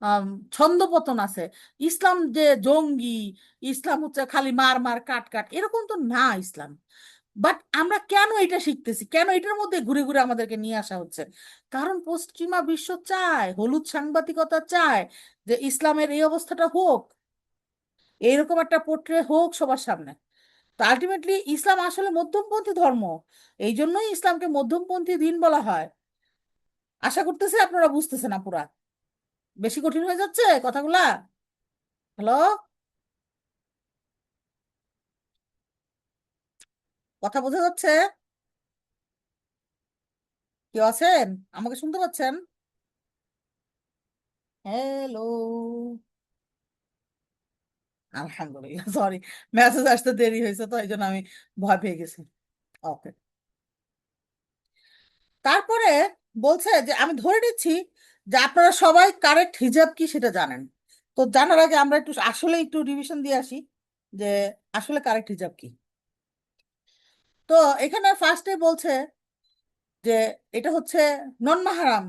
আম, ছন্দপতন আছে, ইসলাম যে জঙ্গি, ইসলাম হচ্ছে খালি মার মার কাট কাট, এরকম তো না ইসলাম। বাট আমরা কেন এটা শিখতেছি, কেন এটার মধ্যে ঘুরে ঘুরে আমাদেরকে নিয়ে আসা হচ্ছে? কারণ পশ্চিমা বিশ্ব চায়, হলুদ সাংবাদিকতা চায় যে ইসলামের এই অবস্থাটা হোক, এইরকম একটা পোট্রে হোক সবার সামনে। আলটিমেটলি ইসলাম আসলে মধ্যমপন্থী ধর্ম, এই জন্যই ইসলামকে মধ্যমপন্থী দিন বলা হয়। আশা করতেছি আপনারা বুঝতেছেন না পুরা, বেশি কঠিন হয়ে যাচ্ছে কথাগুলা। হ্যালো, কথা বোঝা যাচ্ছে? কেউ আছেন? আমাকে শুনতে পাচ্ছেন? হ্যালো। আলহামদুলিল্লাহ, সরি, মেসেজ আসতে দেরি হয়েছে তো এই জন্য আমি ভয় পেয়ে গেছি। ওকে। তারপরে বলছে যে আমি ধরে নিচ্ছি যে আপনারা সবাই কারেক্ট হিজাব কি সেটা জানেন। তো জানার আগে আমরা একটু আসলে একটু রিভিশন দিয়ে আসি যে আসলে কারেক্ট হিজাব কি। তো এখানে ফার্স্টে বলছে যে এটা হচ্ছে নন মাহারাম,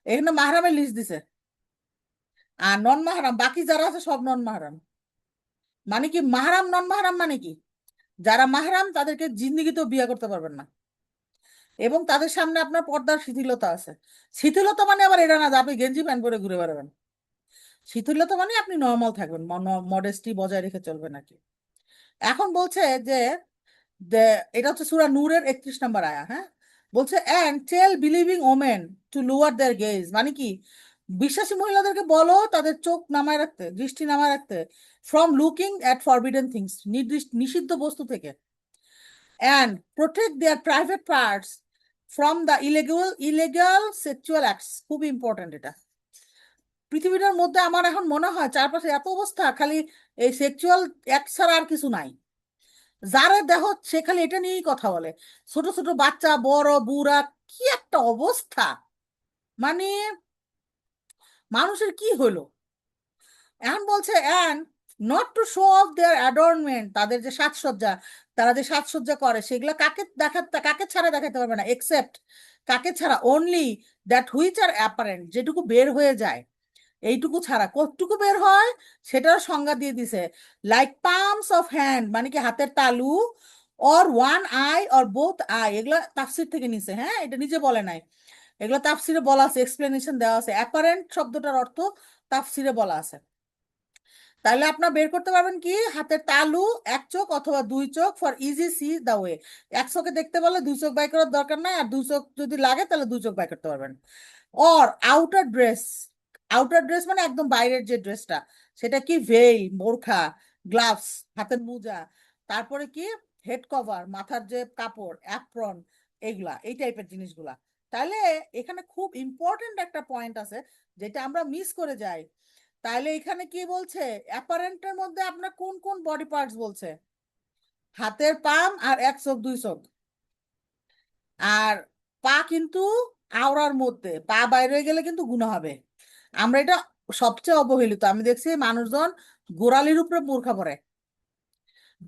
এখানে মাহারামের লিস্ট দিছে। আর নন মাহারাম বাকি যারা আছে সব নন মাহারাম। মানে কি মাহারাম নন মাহারাম মানে কি? যারা মাহারাম তাদেরকে জিন্দিগিতেও বিয়ে করতে পারবেন না, এবং তাদের সামনে আপনার পর্দার শিথিলতা আছে। শিথিলতা মানে আবার এটা না যে আপনি গেঞ্জি প্যান্ট পরে ঘুরে বেড়াবেন। শিথিলতা মানে আপনি নর্মাল থাকবেন, মডেস্টি বজায় রেখে চলবেন আর কি। এখন বলছে যে যে এটা হচ্ছে সূরা নূরের 31 নম্বর আয়া, হ্যাঁ। বলছে and tell believing women to lower their gaze, মানে কি বিশ্বাসী মহিলাদেরকে বলো তাদের চোখ নামায় রাখতে, দৃষ্টি নামায় রাখতে, from looking at forbidden things, নিষিদ্ধ বস্তু থেকে, and protect their private parts from the illegal sexual acts. খুব ইম্পর্টেন্ট এটা। পৃথিবীটার মধ্যে আমার এখন মনে হয় চারপাশে এত অবস্থা, খালি এই সেক্সুয়াল অ্যাক্ট ছাড়া আর কিছু নাই। যারা দেহ সে খালি এটা নিয়েই কথা বলে, ছোট ছোট বাচ্চা বড় বুড়া, কি একটা অবস্থা। মানে মানুষের কি হলো। এখন বলছে and not to show off their adornment, তাদের যে সাজসজ্জা, তারা যে সাজসজ্জা করে সেগুলো কাকে দেখাতে, কাকে ছাড়া দেখাতে পারবে না, এক্সেপ্ট কাকে ছাড়া, only that which are apparent, যেটুকু বের হয়ে যায়। এইটুকু ছাড়া কতটুকু বের হয় সেটার সংজ্ঞা দিয়ে দিছে। লাইক পামস অফ হ্যান্ড, মানে কি হাতের তালু, or one I or both I, এগুলো তাফসির থেকে নিছে, হ্যাঁ, এটা নিজে বলে নাই। এগুলো তাফসিরে বলা আছে, এক্সপ্লেনেশন দেওয়া আছে, অ্যাপারেন্ট শব্দটার অর্থ তাফসিরে বলা আছে। তাহলে আপনার বের করতে পারবেন কি হাতের তালু, এক চোখ অথবা দুই চোখ, for easy see the way. এক চোখে দেখতে বললে দুই চোখ বাই করার দরকার নাই, আর দুই চোখ যদি লাগে তাহলে দুই চোখ বাই করতে পারবেন। Or outer dress, outer dress মানে একদম বাইরের যে ড্রেসটা, সেটা কি ভেইল, বোরখা, গ্লাভস, হাতের মোজা, তারপরে কি হেড কভার, মাথার যে কাপড়, অ্যাপ্রন, এইগুলা, এই টাইপের জিনিসগুলা। তাহলে এখানে খুব ইম্পর্টেন্ট একটা পয়েন্ট আছে যেটা আমরা মিস করে যাই। তাহলে এখানে কি বলছে, অ্যাপারেন্টের মধ্যে আপনার কোন কোন বডি পার্টস বলছে? হাতের পাম আর এক চোখ দুই চোখ। আর পা কিন্তু আওড়ার মধ্যে, পা বাইরে হয়ে গেলে কিন্তু গুনাহ হবে। আমরা এটা সবচেয়ে অবহেলিত, আমি দেখছি মানুষজন গোড়ালির উপরে বোরখা পরে,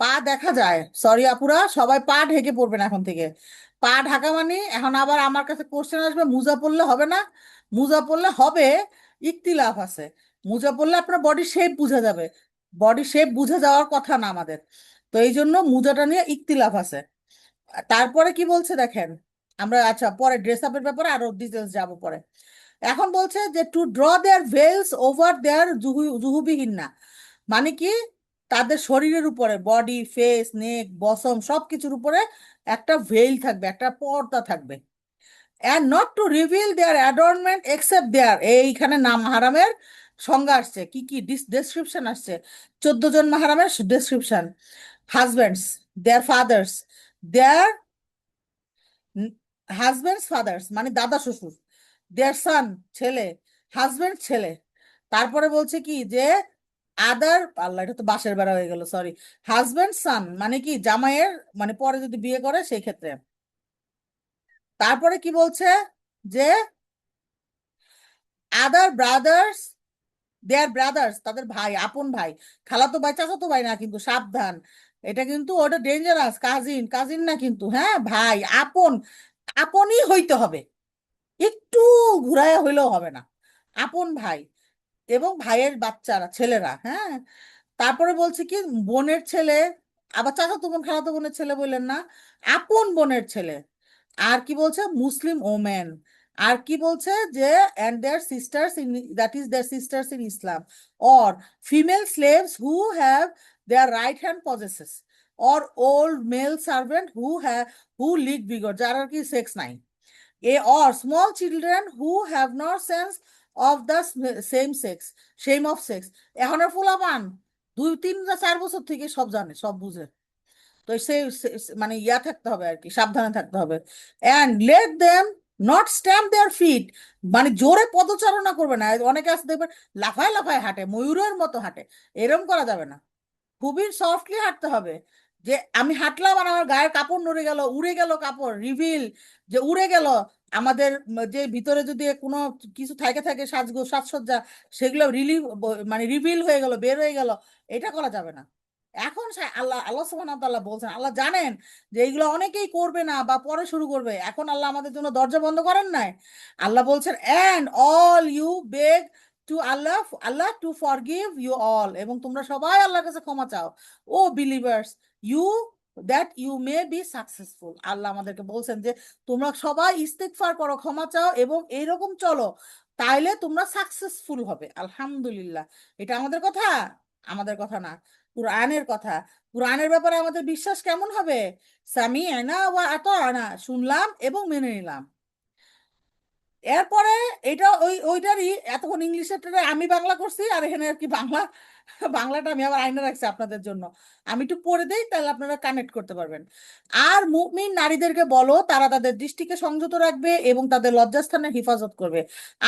পা দেখা যায়। সরি আপুরা, সবাই পা ঢেকে পড়বেন এখন থেকে। পা ঢাকা মানে এখন আবার আমার কাছে কোশ্চেন আসবে মুজা পরলে হবে না। মুজা পরলে হবে, ইখতিলাফ আছে। মুজা পরলে আপনার বডি শেপ বোঝা যাবে, বডি শেপ বুঝে যাওয়ার কথা না আমাদের। তো এই জন্য মুজাটা নিয়ে ইখতিলাফ আছে। তারপরে কি বলছে দেখেন, আমরা আচ্ছা পরে ড্রেস আপের ব্যাপারে আরো ডিটেলস যাব পরে। এখন বলছে যে to draw their veils over their জুহুবিহিন্না, মানে কি তাদের শরীরের উপরে, বডি, ফেস, নেক, বসম সবকিছুর উপরে একটা ভেইল থাকবে, একটা পর্দা থাকবে। And not to reveal their adornment except their, এইখানে নাম মাহারামের সংজ্ঞা আসছে, কি কি ডেসক্রিপশন আসছে, 14 জন মাহারামের ডেসক্রিপশন। হাজব্যান্ডস, দেয়ার ফাদার্স, দেয়ার হাজব্যান্ডস ফাদার্স মানে দাদা শ্বশুর, দেয়ার সান ছেলে, হাজব্যান্ড ছেলে। তারপরে বলছে কি যে আদার, আল্লাহ এটা তো বাসের বেড়া হয়ে গেল, সরি, হাজব্যান্ড সান মানে কি জামাইয়ের, মানে পরে যদি বিয়ে করে সেই ক্ষেত্রে। তারপরে কি বলছে যে আদার ব্রাদার্স, দেয়ার ব্রাদার্স তাদের ভাই, আপন ভাই, খালাতো ভাই চাচাতো ভাই না কিন্তু, সাবধান, এটা কিন্তু ওটা ডেঞ্জারাস, কাজিন, কাজিন না কিন্তু, হ্যাঁ, ভাই আপন, আপনই হইতে হবে, একটু ঘুরায় হইলেও হবে না, আপন ভাই, এবং ভাইয়ের বাচ্চারা ছেলেরা, হ্যাঁ। তারপরে বলছে কি বোনের ছেলে, আবার চাচাতো বোন খালাতো বোনের ছেলে বললেন না, আপন বোনের ছেলে। আর কি বলছে মুসলিম ওমেন। আর কি বলছে যে and their sisters in, that is their sisters in Islam, or female slaves who have their right hand possesses, or old male servant who leak vigor, যার আর কি সেক্স নাই, or small children who have no sense of the same sex, shame of sex। এখন আর পোলাপান 2 3 4 বছর থেকে সব জানে, সব বুঝে। তো মানে থাকতে হবে আর কি, সাবধানে থাকতে হবে। And let them not stamp their feet, মানে জোরে পদচারণা করবে না। অনেকে আছে দেখবেন লাফায় লাফায় হাঁটে, ময়ূরের মতো হাঁটে, এরম করা যাবে না। খুবই সফটলি হাঁটতে হবে। যে আমি হাঁটলাম আর আমার গায়ের কাপড় নড়ে গেল, উড়ে গেল কাপড়, রিভিল যে উড়ে গেল আমাদের যে ভিতরে যদি কোনো কিছু থাকে থাকে সাজসজ্জা, সেগুলো মানে রিভিল হয়ে গেল, বের হয়ে গেল, এটা করা যাবে না। এখন আল্লাহ আল্লাহ সুবহানাহু ওয়া তাআলা বলছেন, আল্লাহ জানেন যে এইগুলো অনেকেই করবে না বা পরে শুরু করবে। এখন আল্লাহ আমাদের জন্য দরজা বন্ধ করেন নাই। আল্লাহ বলছেন and all you beg to Allah, Allah to forgive you all, এবং তোমরা সবাই আল্লাহর কাছে ক্ষমা চাও, O believers, you that you may be successful. Allah আমাদেরকে বলছেন যে তোমরা সবাই ইস্তিগফার করো, ক্ষমা চাও এবং এইরকম চলো, তাইলে তোমরা সাকসেসফুল হবে। আলহামদুলিল্লাহ। এটা আমাদের কথা, আমাদের কথা না, কোরআনের কথা। কোরআনের ব্যাপারে আমাদের বিশ্বাস কেমন হবে? সামি'না ওয়া আতা'না, শুনলাম এবং মেনে নিলাম। এরপরে এটা ওইটারই এতক্ষণ ইংলিশের আমি বাংলা করছি, আর এখানে আর কি বাংলাটা আমি আবার আইনা রাখছি আপনাদের জন্য। আমি একটু পড়ে দেই, তাহলে আপনারা কানেক্ট করতে পারবেন। আর মুমিন নারীদেরকে বলো তারা তাদের দৃষ্টিকে সংযত রাখবে এবং তাদের লজ্জাস্থানের হেফাজত করবে।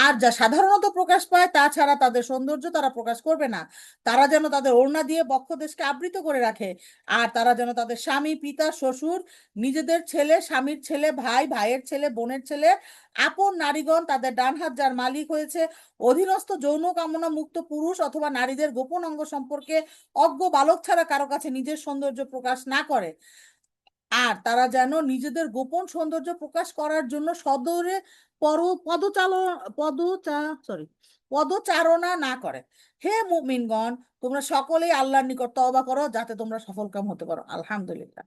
আর যা সাধারণত প্রকাশ পায় তাছাড়া তাদের সৌন্দর্য তারা প্রকাশ করবে না। তারা যেন তাদের ওড়না দিয়ে বক্ষদেশকে আবৃত করে রাখে। আর তারা যেন তাদের স্বামী, পিতা, শ্বশুর, নিজেদের ছেলে, স্বামীর ছেলে, ভাই, ভাইয়ের ছেলে, বোনের ছেলে, আপন নারীগণ, তাদের ডান হাত যার মালিক হয়েছে, অধীনস্থ যৌন কামনা মুক্ত পুরুষ অথবা নারীদের গোপন অঙ্গ সম্পর্কে অজ্ঞ বালক ছাড়া কারো কাছে নিজের সৌন্দর্য প্রকাশ না করে। আর তারা যেন নিজেদের গোপন সৌন্দর্য প্রকাশ করার জন্য সদরে পর সরি পদচারণা না করে। হে মুমিনগণ, তোমরা সকলেই আল্লাহর নিকট তওবা করো যাতে তোমরা সফলকাম হতে পারো। আলহামদুলিল্লাহ।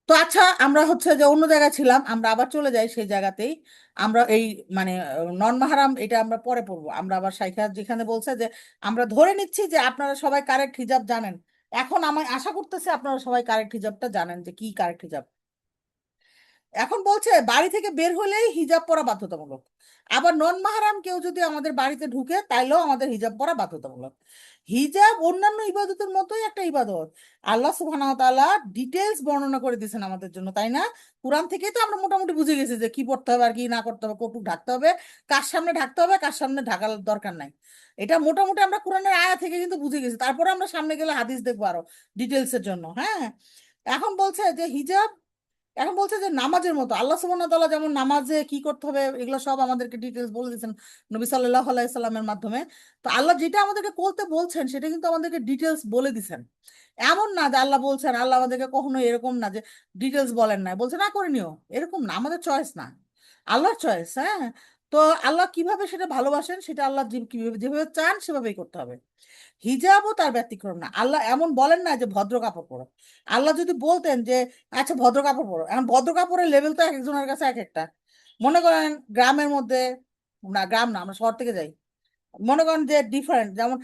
তো আচ্ছা, আমরা হচ্ছে যে অন্য জায়গায় ছিলাম, আমরা আবার চলে যাই সেই জায়গাতেই। আমরা এই মানে নন মাহারাম এটা আমরা পরে পড়বো। আমরা আবার শাইখা যেখানে বলছে যে আমরা ধরে নিচ্ছি যে আপনারা সবাই কারেক্ট হিজাব জানেন। এখন আমি আশা করতেছি আপনারা সবাই কারেক্ট হিজাবটা জানেন যে কি কারেক্ট হিজাব। এখন বলছে বাড়ি থেকে বের হলেই হিজাব পরা বাধ্যতামূলক। আবার নন মাহারাম কেউ যদি আমাদের বাড়িতে ঢুকে তাইলেও আমাদের হিজাব পরা বাধ্যতামূলক। হিজাব অন্যান্য ইবাদতের মতোই একটা ইবাদত। আল্লাহ সুবহানাহু ওয়া তাআলা ডিটেলস বর্ণনা করে দিয়েছেন আমাদের জন্য, তাই না? কোরআন থেকেই তো আমরা মোটামুটি বুঝে গেছি যে কি পড়তে হবে আর কি না করতে হবে, কতটুকু ঢাকতে হবে, কার সামনে ঢাকতে হবে, কার সামনে ঢাকার দরকার নাই। এটা মোটামুটি আমরা কোরআনের আয়া থেকে কিন্তু বুঝে গেছি। তারপরে আমরা সামনে গেলে হাদিস দেখবো আরো ডিটেলসের জন্য। হ্যাঁ, এখন বলছে যে হিজাব, এখন বলছে যে নামাজের মতো আল্লাহ সুবহানাহু ওয়া তাআলা যেমন নামাজে কি করতে হবে এগুলো সব আমাদেরকে ডিটেলস বলে দিয়েছেন নবী সাল্লাল্লাহু আলাইহি সাল্লামের মাধ্যমে। তো আল্লাহ যেটা আমাদেরকে করতে বলছেন সেটা কিন্তু আমাদেরকে ডিটেলস বলে দিয়েছেন। এমন না যে আল্লাহ বলছেন, আল্লাহ আমাদেরকে কখনো এরকম না যে ডিটেলস বলেন না, বলছে না করে নিও, এরকম না, আমাদের চয়েস না, আল্লাহর চয়েস। হ্যাঁ, তো আল্লাহ কিভাবে সেটা ভালোবাসেন সেটা আল্লাহ যেভাবে চান সেভাবেই করতে হবে। হিজাবও তার ব্যতিক্রম না। আল্লাহ এমন বলেন না যে ভদ্র কাপড় পরো। আল্লাহ যদি বলতেন যে আচ্ছা ভদ্র কাপড় পরো, এখন ভদ্র কাপড়ের লেভেল তো এক একজনের কাছে এক একটা। মনে করেন গ্রামের মধ্যে, না গ্রাম না, আমরা শহর থেকে যাই, মনে করেন যে ডিফারেন্ট, যেমন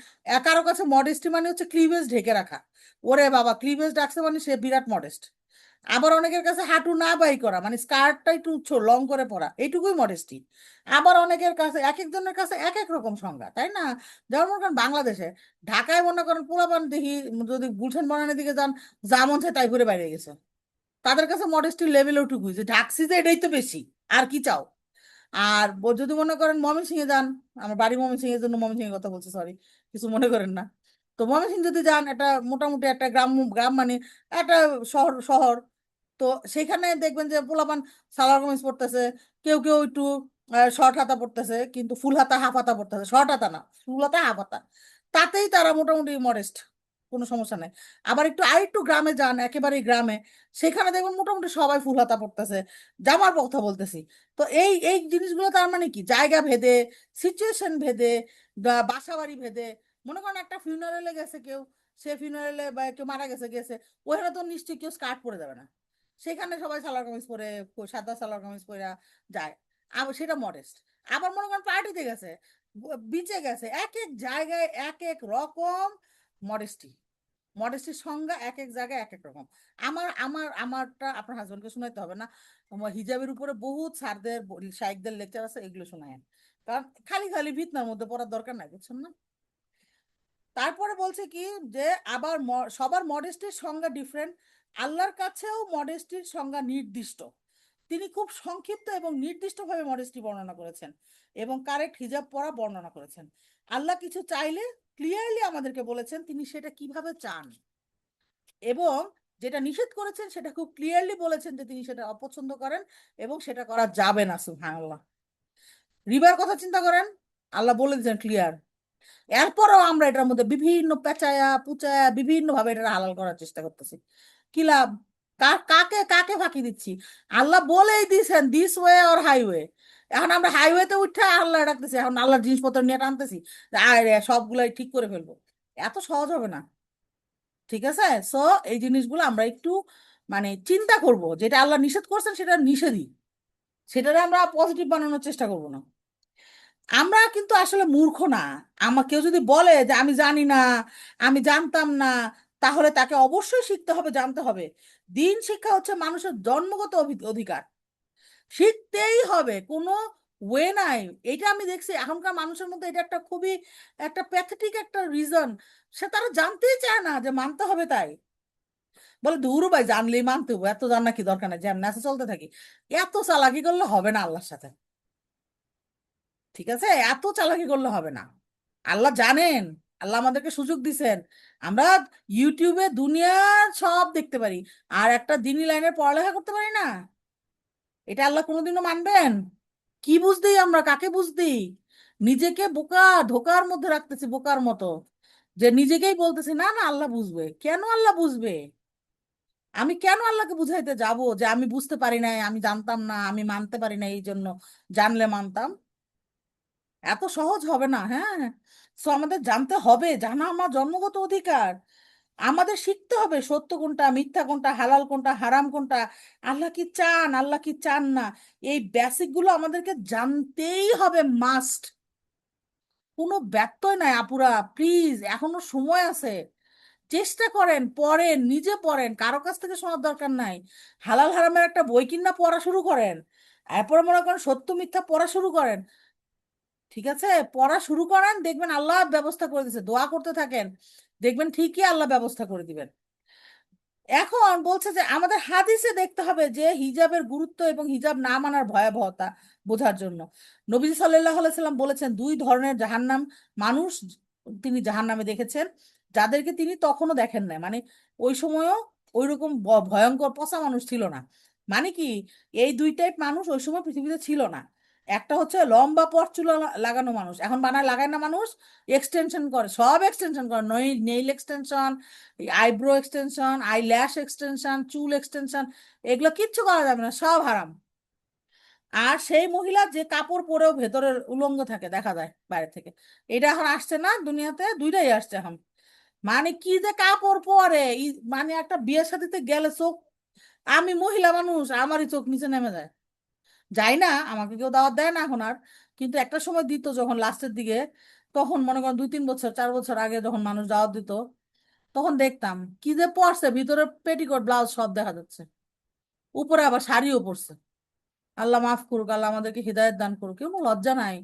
কারো কাছে মডেস্টি মানে হচ্ছে ক্লিভেজ ঢেকে রাখা। ওরে বাবা, ক্লিভেজ রাখছে মানে সে বিরাট মডেস্ট। আবার অনেকের কাছে হাঁটু না বাই করা মানে স্কার্টটা একটু লং করে পরা, এইটুকুই মডেস্টি। আবার অনেকের কাছে এক একজনের কাছে এক এক রকম সংজ্ঞা, তাই না? যেমন মনে করেন বাংলাদেশে, ঢাকায় মনে করেন পোলাপান দেখি, যদি গুলশান বনানের দিকে যান, যা মন চায় তাই করে বাইরে গেছে। তাদের কাছে মডেস্টির লেভেল ওটুকুই যে ঢাকছি যে এটাই তো বেশি, আর কি চাও। আর যদি মনে করেন ময়মনসিংহে যান, আমার বাড়ি ময়মনসিংহের জন্য ময়মনসিংহের কথা বলছি, সরি, কিছু মনে করেন না। তো ময়মনসিংহ যদি যান, একটা মোটামুটি একটা গ্রাম, গ্রাম মানে একটা শহর শহর, তো সেখানে দেখবেন যে পোলাপান সালোয়ার কামিজ পরতেছে, কেউ কেউ একটু শর্ট হাতা পরতেছে, কিন্তু ফুল হাতা হাফ হাতা পরতেছে, শর্ট হাতা না, ফুল হাতা হাফ হাতা, তাতেই তারা মোটামুটি মডেস্ট, কোনো সমস্যা নেই। আবার একটু আরেকটু গ্রামে যান, একেবারে গ্রামে, সেখানে দেখবেন মোটামুটি সবাই ফুল হাতা পরতেছে, জামার কথা বলতেছি। তো এই এই জিনিসগুলো তার মানে কি জায়গা ভেদে, সিচুয়েশন ভেদে, বাসা বাড়ি ভেদে। মনে করেন একটা ফিউনারেলে গেছে কেউ, সে ফিউনারেলে বা কেউ মারা গেছে গেছে, ওখানে তো নিশ্চয়ই কেউ স্কার্ট পরে যাবে না, সেখানে সবাই সালোয়ার কামিজ পরে, সাদা সালোয়ার কামিজ পরে যায়, আবার সেটা মডেস্ট। আবার মনে করেন পার্টিতে গেছে, বিচে গেছে, এক এক জায়গায় এক এক রকম মডেস্টি। মডেস্টির সংজ্ঞা এক এক জায়গায় এক এক রকম। আমারটা আপনার হাজবেন্ডকে শোনাইতে হবে না। আমার হিজাবের উপরে বহুত স্যারদের শাইখদের লেকচার আছে, এগুলো শোনায়। কারণ খালি খালি ফিতনার মধ্যে পড়ার দরকার নাই, বুঝছেন না? তারপরে বলছে কি, যে আবার সবার মডেস্টির সংজ্ঞা ডিফারেন্ট। আল্লাহর কাছেও মডেস্টির সংজ্ঞা নির্দিষ্ট। তিনি খুব সংক্ষিপ্ত এবং নির্দিষ্টভাবে মডেস্টি বর্ণনা করেছেন এবং কারেক্ট হিজাব পরা বর্ণনা করেছেন। আল্লাহ কিছু চাইলে ক্লিয়ারলি আমাদেরকে বলেছেন তিনি সেটা কিভাবে চান, এবং যেটা নিষেধ করেছেন সেটা খুব ক্লিয়ারলি বলেছেন যে তিনি সেটা অপছন্দ করেন এবং সেটা করা যাবে না। সুবহানাল্লাহ। রিবার কথা চিন্তা করেন, আল্লাহ বলে দিয়েছেন ক্লিয়ার। এরপরও আমরা এটার মধ্যে বিভিন্ন পেঁচায়া পুচায়া বিভিন্ন ভাবে এটা হালাল করার চেষ্টা করতেছি। কি লাভ? কাকে কাকে ফাঁকি দিচ্ছি? আল্লাহ বলেই দিয়েছেন দিস ওয়ে অর হাইওয়ে। এখন আমরা হাইওয়েতে উঠে আল্লাহ ডাকতেছি, এখন আল্লাহর জিনিসপত্র নিয়ে টানতেছি আরে সবগুলাই ঠিক করে ফেলবো। এত সহজ হবে না। ঠিক আছে। সো এই জিনিসগুলো আমরা একটু মানে চিন্তা করব, যেটা আল্লাহ নিষেধ করছেন সেটা নিষেধই, সেটারে আমরা পজিটিভ বানানোর চেষ্টা করব না। আমরা কিন্তু আসলে মূর্খ না। কেউ যদি বলে যে আমি জানি না, আমি জানতাম না, তাহলে তাকে অবশ্যই শিখতে হবে, জানতে হবে। দিন শিক্ষা হচ্ছে মানুষের জন্মগত অধিকার, শিখতেই হবে, কোনো ওয়ে নাই। এটা আমি দেখছি এখনকার মানুষের মধ্যে এটা একটা খুবই একটা প্যাথেটিক একটা রিজন। তারা জানতেই চায় না যে মানতে হবে, তাই বলে ধুরু ভাই জানলেই মানতে হবে, এত জানা কি দরকার নাই, যেমন আছে চলতে থাকি। এত চালাকি করলে হবে না আল্লাহর সাথে। ঠিক আছে, এত চালাকি করলে হবে না। আল্লাহ জানেন, আল্লাহ আমাদেরকে সুযোগ দিছেন, আমরা ইউটিউবে দুনিয়ার সব দেখতে পারি, আর একটা দিনী লাইনের পড়ালেখা করতে পারি না। এটা আল্লাহ কোনোদিনও মানবেন? কি বুঝতেই আমরা কাকে বুঝতেই নিজেকে বোকা ধোকার মধ্যে রাখতেছি, বোকার মতো, যে নিজেকেই বলতেছি না না আল্লাহ বুঝবে। কেন আল্লাহ বুঝবে? আমি কেন আল্লাহকে বুঝাইতে যাব যে আমি বুঝতে পারি নাই, আমি জানতাম না, আমি মানতে পারি না, এই জন্য জানলে মানতাম? এত সহজ হবে না। হ্যাঁ, সো আমাদের জানতে হবে, জানা আমার জন্মগত অধিকার। আমাদের শিখতে হবে সত্য কোনটা, মিথ্যা কোনটা, হালাল কোনটা, হারাম কোনটা, আল্লাহ কি চান, আল্লাহ কি চান না। এই বেসিক গুলো আমাদেরকে জানতেই হবে, মাস্ট। কোনো ব্যত্যয় নাই আপুরা, প্লিজ এখনো সময় আছে। চেষ্টা করেন, পড়েন, নিজে পড়েন, কারো কাছ থেকে শোনার দরকার নাই। হালাল হারামের একটা বই কিনা পড়া শুরু করেন, এরপরে মনে করেন সত্য মিথ্যা পড়া শুরু করেন। ঠিক আছে, পড়া শুরু করেন, দেখবেন আল্লাহ ব্যবস্থা করে দিচ্ছে, দোয়া করতে থাকেন, দেখবেন ঠিকই আল্লাহ ব্যবস্থা করে দিবেন। এখন বলছে যে আমাদের হাদিসে দেখতে হবে যে হিজাবের গুরুত্ব এবং হিজাব না মানার ভয়াবহতা বোঝার জন্য নবী সাল্লাল্লাহু আলাইহি সাল্লাম বলেছেন দুই ধরনের জাহান্নাম মানুষ তিনি জাহান্নামে দেখেছেন, যাদেরকে তিনি তখনও দেখেন নাই। মানে ওই সময়ও ওইরকম ভয়ঙ্কর পচা মানুষ ছিল না। মানে কি, এই দুই টাইপ মানুষ ওই সময় পৃথিবীতে ছিল না। একটা হচ্ছে লম্বা পথ চুল লাগানো মানুষ, এখন বানায় লাগায় না মানুষ, এক্সটেনশন করে, সব এক্সটেনশন করে, nail extension, eyebrow extension, eyelash extension, চুল এক্সটেনশন, এগুলো কিচ্ছু করা যাবে না, সব হারাম। আর সেই মহিলা যে কাপড় পরেও ভেতরের উলঙ্গ থাকে দেখা যায় বাইরে থেকে, এটা এখন আসছে না দুনিয়াতে, দুইটাই আসছে এখন। মানে কি যে কাপড় পরে মানে একটা বিয়ে শাদিতে গেলে চোখ, আমি মহিলা মানুষ আমারই চোখ নিচে নেমে যায়। যাই না, আমাকে কেউ দাওয়াত দেয় না এখন আর, কিন্তু একটা সময় দিত যখন লাস্টের দিকে, তখন মনে করেন 2-3 বছর 4 বছর আগে যখন মানুষ দাওয়াত দিত, তখন দেখতাম কি যে পরছে, ভিতরে পেটিকোট ব্লাউজ সব দেখা যাচ্ছে, উপরে আবার শাড়িও পরছে। আল্লাহ মাফ করুক, আল্লাহ আমাদেরকে হৃদায়ত দান করুক, কেউ লজ্জা নাই।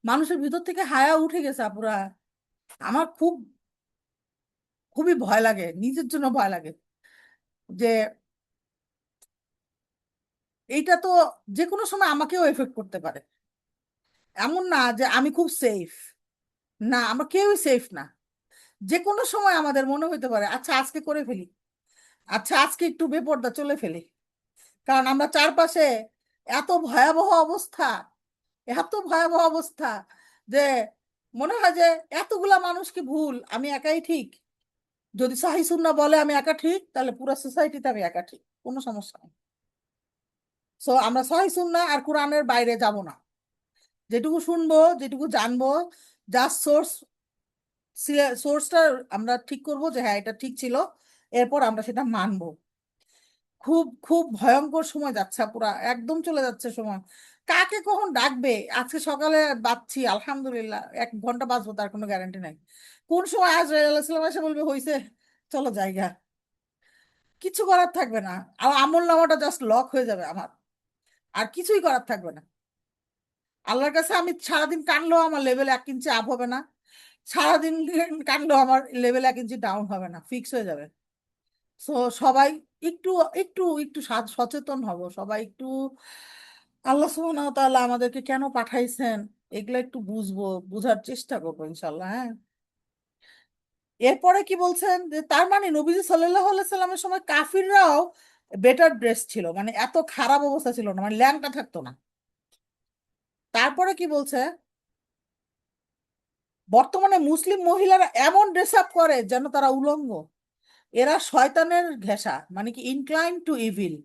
মানুষের ভিতর থেকে হায়া উঠে গেছে আপুরা। আমার খুবই ভয় লাগে, নিজের জন্য ভয় লাগে যে এইটা তো যে কোনো সময় আমাকেও এফেক্ট করতে পারে। এমন না যে আমি খুব সেফ, না, আমরা কেউই সেফ না। যে কোনো সময় আমাদের মনে হইতে পারে আচ্ছা আজকে করে ফেলি, আচ্ছা আজকে একটু বেপরদা চলে ফেলি। কারণ আমরা চারপাশে এত ভয়াবহ অবস্থা, এত ভয়াবহ অবস্থা, যে মনে হয় যে এতগুলা মানুষ কি ভুল, আমি একাই ঠিক। যদি সহি সুন্নাহ বলে আমি একা ঠিক, তাহলে পুরো সোসাইটিতে আমি একা ঠিক, কোনো সমস্যা নেই। সো আমরা সহি সুন্নাহ আর কোরআনের বাইরে যাব না। যেটুকু শুনবো, যেটুকু জানবো, জাস্ট সোর্সটা আমরা ঠিক করব যে হ্যাঁ এটা ঠিক ছিল, এরপর আমরা সেটা মানবো। খুব খুব ভয়ঙ্কর সময় যাচ্ছে পুরা, একদম চলে যাচ্ছে সময়। কাকে কখন ডাকবে? আজকে সকালে বাঁচছি আলহামদুলিল্লাহ, 1 ঘন্টা বাঁচবো তার কোনো গ্যারান্টি নাই। কোন সময় আজ আলাইসালাম এসে বলবে হইছে, চলো জায়গা, কিছু করার থাকবে না। আর আমল নামাটা জাস্ট লক হয়ে যাবে আমার, আর কিছুই করার থাকবে না। আল্লাহর কাছে আমি সারাদিন কানলেও আমার লেভেল 1 ইঞ্চি আপ হবে না, সারাদিন কানলেও আমার লেভেল 1 ইঞ্চি ডাউন হবে না, ফিক্স হয়ে যাবে। সো সবাই একটু একটু একটু সচেতন হব, সবাই একটু আল্লাহ সুবহানাহু ওয়া তাআলা আমাদেরকে কেন পাঠাইছেন এগুলো একটু বুঝবো, বুঝার চেষ্টা করবো ইনশাল্লাহ। হ্যাঁ, এরপরে কি বলছেন যে তার মানে নবীজি সাল্লাল্লাহু আলাইহি সাল্লামের সময় কাফিররাও বেটার ড্রেস ছিল, মানে এত খারাপ অবস্থা ছিল না, মানে ল্যাংটা থাকতো না। তারপরে কি বলছে, বর্তমানে মুসলিম মহিলারা এমন ড্রেস আপ করে যেন তারা উলঙ্গ, এরা শয়তানের ঘেঁষা, মানে কি ইনক্লাইন টু ইভিল।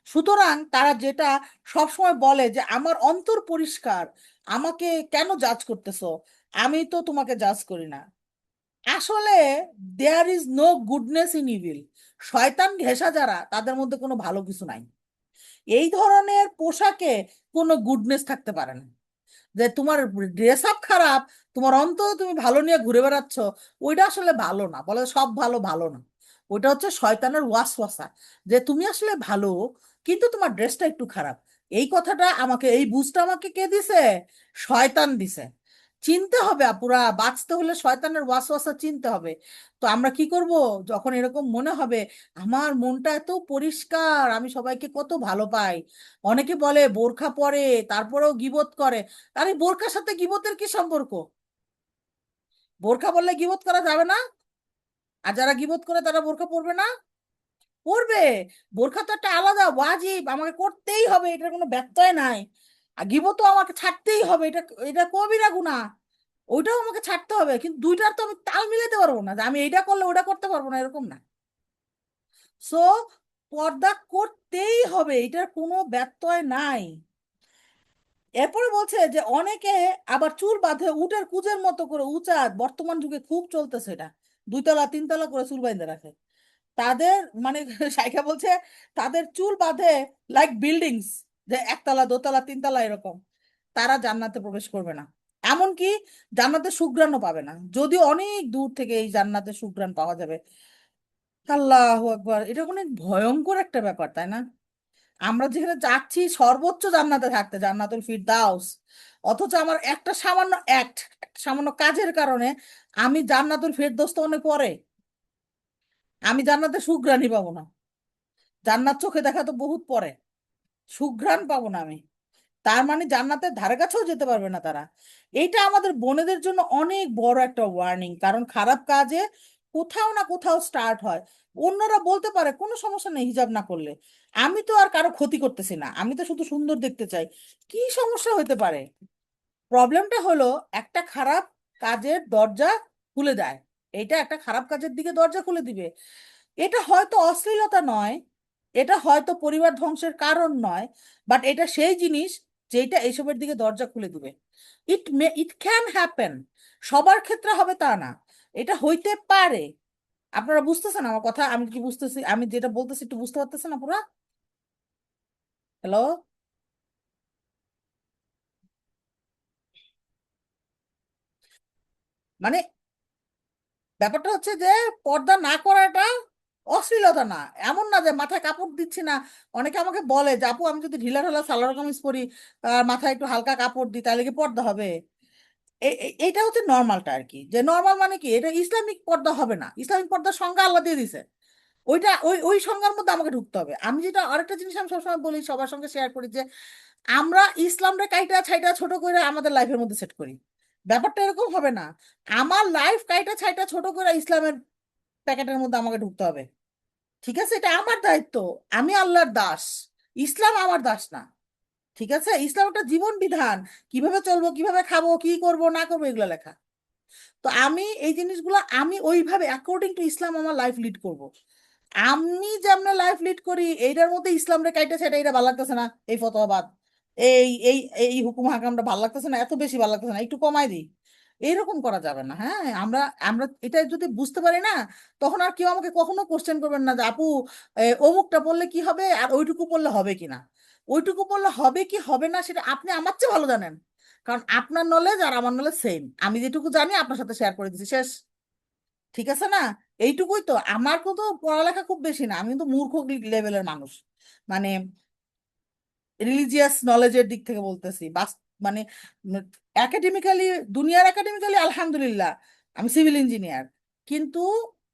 সুতরাং তারা যেটা সবসময় বলে যে আমার অন্তর পরিষ্কার, আমাকে কেন জাজ করতেছো, আমি তো তোমাকে জাজ করি না। আসলে there is no goodness in evil. শয়তান ঘেঁষা যারা, তাদের মধ্যে কোনো ভালো কিছু নাই। এই ধরনের পোশাকে কোনো গুডনেস থাকতে পারে না। যে তোমার ড্রেস আপ খারাপ, তোমার অন্তত তুমি ভালো নিয়ে ঘুরে বেড়াচ্ছ, ওইটা আসলে ভালো না, বলে সব ভালো ভালো না। ওইটা হচ্ছে শয়তানের ওয়াসওয়াসা, যে তুমি আসলে ভালো কিন্তু তোমার ড্রেসটা একটু খারাপ। এই কথাটা আমাকে, এই বুঝটা আমাকে কে দিছে? শয়তান দিছে। চিনতে হবে আপুরা, বাঁচতে হলে শয়তানের ওয়াসওয়াসা চিনতে হবে। তো আমরা কি করব, যখন এরকম মনে হবে আমার মনটা এত পরিষ্কার, আমি সবাইকে কত ভালো পাই, অনেকে বলে বোরখা পরে তারপরেও গীবত করে, আরে বোরকার সাথে গীবতের কি সম্পর্ক? বোরখা বললে গীবত করা যাবে না? আর যারা গীবত করে তারা বোরখা পরবে না? পরবে। বোরখা তো একটা আলাদা ওয়াজিব, আমাকে করতেই হবে, এটার কোনো ব্যত্যয় নাই। আর গীবতও আমাকে ছাড়তেই হবে, এটা এটা কবিরা গুনাহ, ওইটাও আমাকে ছাড়তে হবে। কিন্তু দুইটার তো আমি তাল মিলাতে পারবো না, যে আমি এইটা করলে ওটা করতে পারবো না, এরকম না। সো পর্দা করতেই হবে, এটার কোনো ব্যত্যয় নাই। এরপরে বলছে যে অনেকে আবার চুল বাঁধে উটের কুজের মতো করে উঁচা, বর্তমান যুগে খুব চলতেছে এটা, 2 তলা 3 তলা করে চুল বাইন্ধে রাখে তাদের, মানে শাইখা বলছে তাদের চুল বাঁধে লাইক বিল্ডিংস, যে 1 তলা 2 তলা 3 তলা এরকম। তারা জান্নাতে প্রবেশ করবে না, এমনকি জান্নাতে সুঘ্রাণও পাবে না, যদিও অনেক দূর থেকে এই জান্নাতে সুঘ্রাণ পাওয়া যাবে। আল্লাহু আকবার, এটা অনেক ভয়ঙ্কর একটা ব্যাপার, তাই না? আমরা যেখানে যাচ্ছি সর্বোচ্চ জান্নাতে থাকতে, জান্নাতুল ফিরদাউস, অথচ আমার একটা সামান্য অ্যাক্ট, সামান্য কাজের কারণে আমি জান্নাতুল ফিরদৌস তো অনেক পরে, আমি জান্নাতে সুঘ্রাণই পাবো না। জান্নাত চোখে দেখা তো বহুত পরে, সুঘ্রাণ পাবো না আমি। তার মানে জান্নাতের ধারে কাছেও যেতে পারবে না তারা। এইটা আমাদের বোনেদের জন্য অনেক বড় একটা ওয়ার্নিং, কারণ খারাপ কাজে কোথাও না কোথাও স্টার্ট হয়। অন্যরা বলতে পারে কোনো সমস্যা নেই হিজাব না করলে, আমি তো আর কারো ক্ষতি করতেছি না, আমি তো শুধু সুন্দর দেখতে চাই, কি সমস্যা হতে পারে? প্রবলেমটা হলো একটা খারাপ কাজের দরজা খুলে দেয়, এটা একটা খারাপ কাজের দিকে দরজা খুলে দিবে। এটা হয়তো অশ্লীলতা নয়, এটা হয়তো পরিবার ধ্বংসের কারণ নয়, বাট এটা সেই জিনিস যেটা এইসবের দিকে দরজা খুলে দিবে। ইট ক্যান হ্যাপেন, সবার ক্ষেত্রে হবে তা না, এটা হইতে পারে। আপনারা বুঝতেছেন আমার কথা? আমি কি বুঝতেছি, আমি যেটা বলতেছি একটু বুঝতে পারতেছেন না পুরা? হ্যালো? মানে ব্যাপারটা হচ্ছে যে পর্দা না করাটা অশ্লীলতা না, এমন না যে মাথায় কাপড় দিচ্ছি না। অনেকে আমাকে বলে যে আপু আমি যদি ঢিলা ঢালা সালোয়ার কামিজ পরি আর মাথায় একটু হালকা কাপড় দিই তাহলে কি পর্দা হবে? এইটা হচ্ছে নর্মালটা আর কি, যে নর্মাল মানে কি, এটা ইসলামিক পর্দা হবে না, ইসলামিক পর্দার সংজ্ঞা আল্লাহ দিয়ে দিছে, ওইটা ওই ওই সংজ্ঞার মধ্যে আমাকে ঢুকতে হবে। আমি যেটা আরেকটা জিনিস আমি সবসময় বলি, সবার সঙ্গে শেয়ার করি, যে আমরা ইসলামরে কাইটা ছাইটা ছোট করে আমাদের লাইফের মধ্যে সেট করি, ব্যাপারটা এরকম হবে না। আমার লাইফ কাইটা ছাইটা ছোট করে ইসলামের প্যাকেটের মধ্যে আমাকে ঢুকতে হবে। ঠিক আছে, এটা আমার দায়িত্ব, আমি আল্লাহর দাস, ইসলাম আমার দাস না। ঠিক আছে, ইসলাম একটা জীবন বিধান, কিভাবে চলবো, কিভাবে খাবো, কি করব না করবো, এগুলো লেখা। তো আমি এই জিনিসগুলো আমি ওইভাবে অ্যাকর্ডিং টু ইসলাম আমার লাইফ লিড করব। আমি যেমন লাইফ লিড করি এইটার মধ্যে ইসলাম রে কাইটা সেটা এটা ভালো লাগতেছে না, এই ফতোয়াবাদ, এই এই এই হুকুম হাকামটা ভালো লাগতেছে না, এত বেশি ভালো লাগতেছে না, একটু কমাই দিই, এইরকম করা যাবে না। হ্যাঁ, আমরা আমরা এটা যদি বুঝতে পারি না, তখন আর কেউ আমাকে কখনো কোশ্চেন করবেন না যে আপু অমুকটা বললে কি হবে আর ওইটুকু বললে হবে কি না। ওইটুকু বললে হবে কি হবে না সেটা আপনি আমার চেয়ে ভালো জানেন, কারণ আপনার নলেজ আর আমার নলেজ সেম, আমি যেটুকু জানি আপনার সাথে শেয়ার করে দিচ্ছি, শেষ। ঠিক আছে না? এইটুকুই তো, আমার তো পড়ালেখা খুব বেশি না, আমি তো মূর্খ লেভেলের মানুষ, মানে রিলিজিয়াস নলেজের দিক থেকে বলতেছি, বাস মানে একাডেমিক্যালি, দুনিয়ার একাডেমিক্যালি আলহামদুলিল্লাহ আমি সিভিল ইঞ্জিনিয়ার, কিন্তু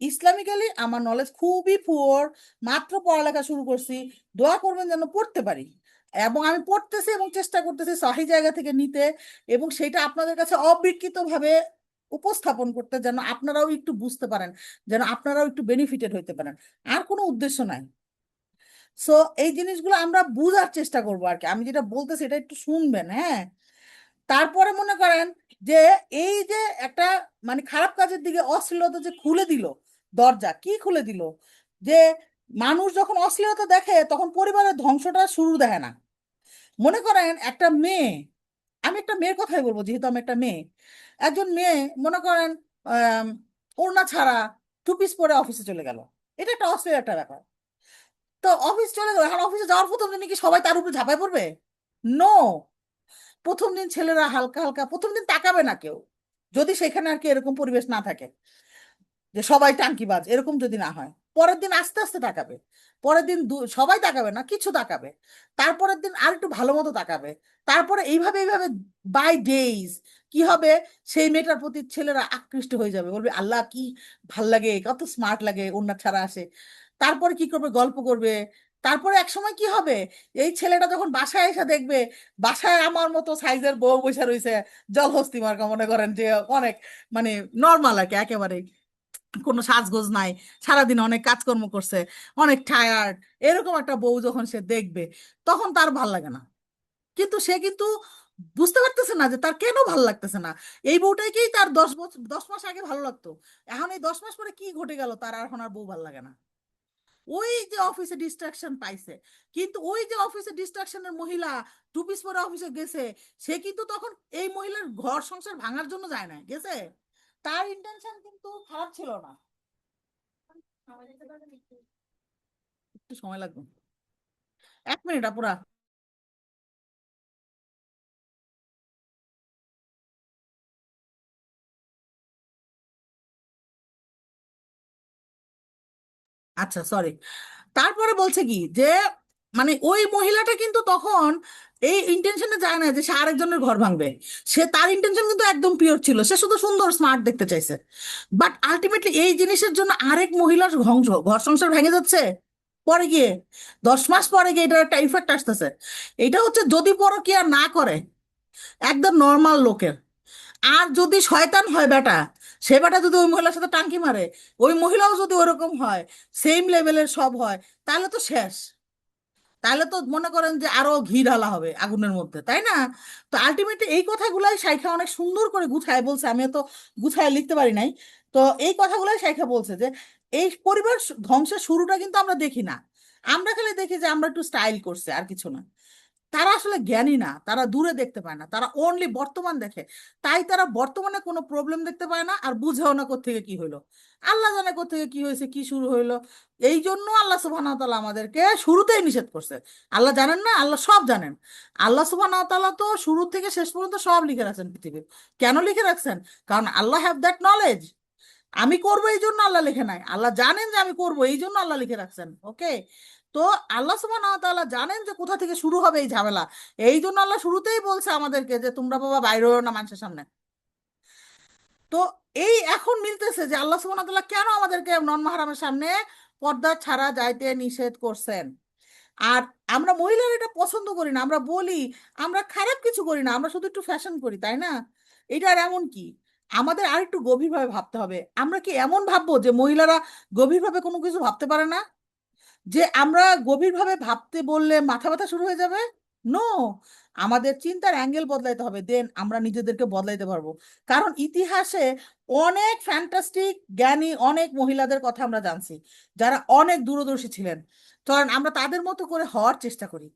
ইসলামিক্যালি আমার নলেজ খুবই পুয়ার। মাত্র পড়ালেখা শুরু করছি, দোয়া করবেন যেন পড়তে পারি, এবং আমি পড়তেছি এবং চেষ্টা করতেছি সহি জায়গা থেকে নিতে, এবং সেটা আপনাদের কাছে অবিকৃতভাবে উপস্থাপন করতে, যেন আপনারাও একটু বুঝতে পারেন, যেন আপনারাও একটু বেনিফিটেড হইতে পারেন। আর কোনো উদ্দেশ্য নাই। সো এই জিনিসগুলো আমরা বুঝার চেষ্টা করবো আর কি, আমি যেটা বলতেছি এটা একটু শুনবেন, হ্যাঁ। তারপরে মনে করেন যে এই যে একটা মানে খারাপ কাজের দিকে অশ্লীলতা যে খুলে দিল, দরজা কি খুলে দিল, যে মানুষ যখন অশ্লীলতা দেখে তখন পরিবারের ধ্বংসটা শুরু দেখে না। মনে করেন একটা মেয়ে, আমি একটা মেয়ের কথাই বলবো যেহেতু আমি একটা মেয়ে, একজন মেয়ে মনে করেন আহ ওড়না ছাড়া টু পিস পরে অফিসে চলে গেল, এটা একটা অশ্লীল একটা ব্যাপার। তো অফিস চলে গেল, এখন অফিসে যাওয়ার প্রথম দিন কি সবাই তার উপরে ঝাঁপায় পড়বে? নো। প্রথম দিন ছেলেরা হালকা হালকা, প্রথম দিন তাকাবে না কেউ, যদি সেখানে আর কি এরকম পরিবেশ না থাকে যে সবাই টাঙ্কিবাজ, এরকম যদি না হয়, পরের দিন আস্তে আস্তে তাকাবে। পরের দিন সবাই তাকাবে না, কিছু তাকাবে। তারপরের দিন আর একটু ভালো মতো তাকাবে। তারপরে এইভাবে এইভাবে বাই ডেইজ কি হবে, সেই মেয়েটার প্রতি ছেলেরা আকৃষ্ট হয়ে যাবে, বলবে আল্লাহ কি ভাল লাগে, কত স্মার্ট লাগে ওড়না ছাড়া আসে। তারপরে কি করবে, গল্প করবে। তারপরে এক সময় কি হবে, এই ছেলেটা যখন বাসায় এসে দেখবে বাসায় আমার মতো সাইজের বউ বসে রয়েছে, জলহস্তি মার্কা, মনে করেন যে অনেক মানে নর্মাল আর কি, একেবারে কোনো সাজগোজ নাই, সারাদিন অনেক কাজকর্ম করছে, অনেক টায়ার্ড, এরকম একটা বউ যখন সে দেখবে, তখন তার ভাল লাগে না। কিন্তু সে কিন্তু বুঝতে পারতেছে না যে তার কেন ভাল লাগতেছে না। এই বউটাকেই তার 10 বছর 10 মাস আগে ভালো লাগতো, এখন এই 10 মাস পরে কি ঘটে গেল, তার আর এখন আর বউ ভাল লাগে না। ওই যে অফিসে ডিস্ট্রাকশন পাইছে, কিন্তু ওই যে অফিসে ডিস্ট্রাকশনের মহিলা টু পিস পরে অফিসে গেছে, সে কিন্তু তখন এই মহিলার ঘর সংসার ভাঙার জন্য যায় না, গেছে, তার ইন্টেনশন কিন্তু খারাপ ছিল না। একটু সময় লাগবে, 1 মিনিট আপুরা। আচ্ছা সরি। তারপরে বলছে কি যে মানে ওই মহিলাটা কিন্তু তখন এই ইন্টেনশনে যায় না যে সে আরেকজনের ঘর ভাঙবে, সে তার ইন্টেনশন কিন্তু একদম পিওর ছিল, সে শুধু সুন্দর স্মার্ট দেখতে চাইছে। বাট আলটিমেটলি এই জিনিসের জন্য আরেক মহিলার ধ্বংস, ঘর সংসার ভেঙে যাচ্ছে পরে গিয়ে, 10 মাস পরে গিয়ে এটার একটা ইফেক্ট আসতেছে। এটা হচ্ছে যদি পরকীয়া না করে একদম নর্মাল লোকের, আর যদি শয়তান হয় বেটা, সে বেটা যদি ওই মহিলার সাথে টাঙ্কি মারে, ওই মহিলাও যদি ওরকম হয়, সেম লেভেলের সব হয়, তাহলে তো শেষ। তাহলে তো মনে করেন যে আরো ঘি ঢালা হবে আগুনের মধ্যে, তাই না? তো আলটিমেটলি এই কথাগুলাই শাইখা অনেক সুন্দর করে গুছায় বলছে, আমি তো গুছায় লিখতে পারি নাই। তো এই কথাগুলাই শাইখা বলছে যে এই পরিবার ধ্বংসের শুরুটা কিন্তু আমরা দেখি না, আমরা খালি দেখি যে আমরা একটু স্টাইল করছে আর কিছু না। তারা আসলে জ্ঞানী না, তারা দূরে দেখতে পায় না, তারা অনলি বর্তমান দেখে। তাই তারা বর্তমানে কোনো প্রবলেম দেখতে পায় না, আর বুঝেও না কোত্থেকে কি হইলো, আল্লাহ জানে কোত্থেকে কি হয়েছে, কি শুরু হইলো। এই জন্য আল্লাহ সুবহানাহু ওয়া তাআলা আমাদেরকে শুরুতেই নিষেধ করছে। আল্লাহ জানেন না, আল্লাহ সব জানেন। আল্লাহ সুবহানাহু ওয়া তাআলা তো শুরু থেকে শেষ পর্যন্ত সব লিখে রাখছেন পৃথিবীর। কেন লিখে রাখছেন? কারণ আল্লাহ হ্যাভ দ্যাট নলেজ। আমি করবো এই জন্য আল্লাহ লিখে নাই, আল্লাহ জানেন যে আমি করবো এই জন্য আল্লাহ লিখে রাখছেন, ওকে। তো আল্লাহ সুবহানাহু ওয়া তাআলা জানেন যে কোথা থেকে শুরু হবে এই ঝামেলা, এই জন্য আল্লাহ শুরুতেই বলছে আমাদেরকে যে তোমরা বাবা বাইরে হও না মানুষের সামনে। তো এই এখন মিলতেছে যে আল্লাহ সুবহানাহু ওয়া তাআলা কেন আমাদেরকে নন মাহরামের সামনে পর্দা ছাড়া যাইতে নিষেধ করছেন। আর আমরা মহিলারা এটা পছন্দ করি না, আমরা বলি আমরা খারাপ কিছু করি না, আমরা শুধু একটু ফ্যাশন করি, তাই না? এটা আর এমন কি, আমাদের আর একটু গভীরভাবে ভাবতে হবে। আমরা কি এমন ভাববো যে মহিলারা গভীরভাবে কোনো কিছু ভাবতে পারে না, যে আমরা গভীরভাবে ভাবতে বললে মাথা ব্যথা শুরু হয়ে যাবে? নো। আমাদের চিন্তার অ্যাঙ্গেল বদলাইতে হবে, দেন আমরা নিজেদেরকে বদলাইতে পারবো। কারণ ইতিহাসে অনেক ফ্যান্টাস্টিক জ্ঞানী অনেক মহিলাদের কথা আমরা জানছি, যারা অনেক দূরদর্শী ছিলেন। কারণ আমরা তাদের মতো করে হওয়ার চেষ্টা করি,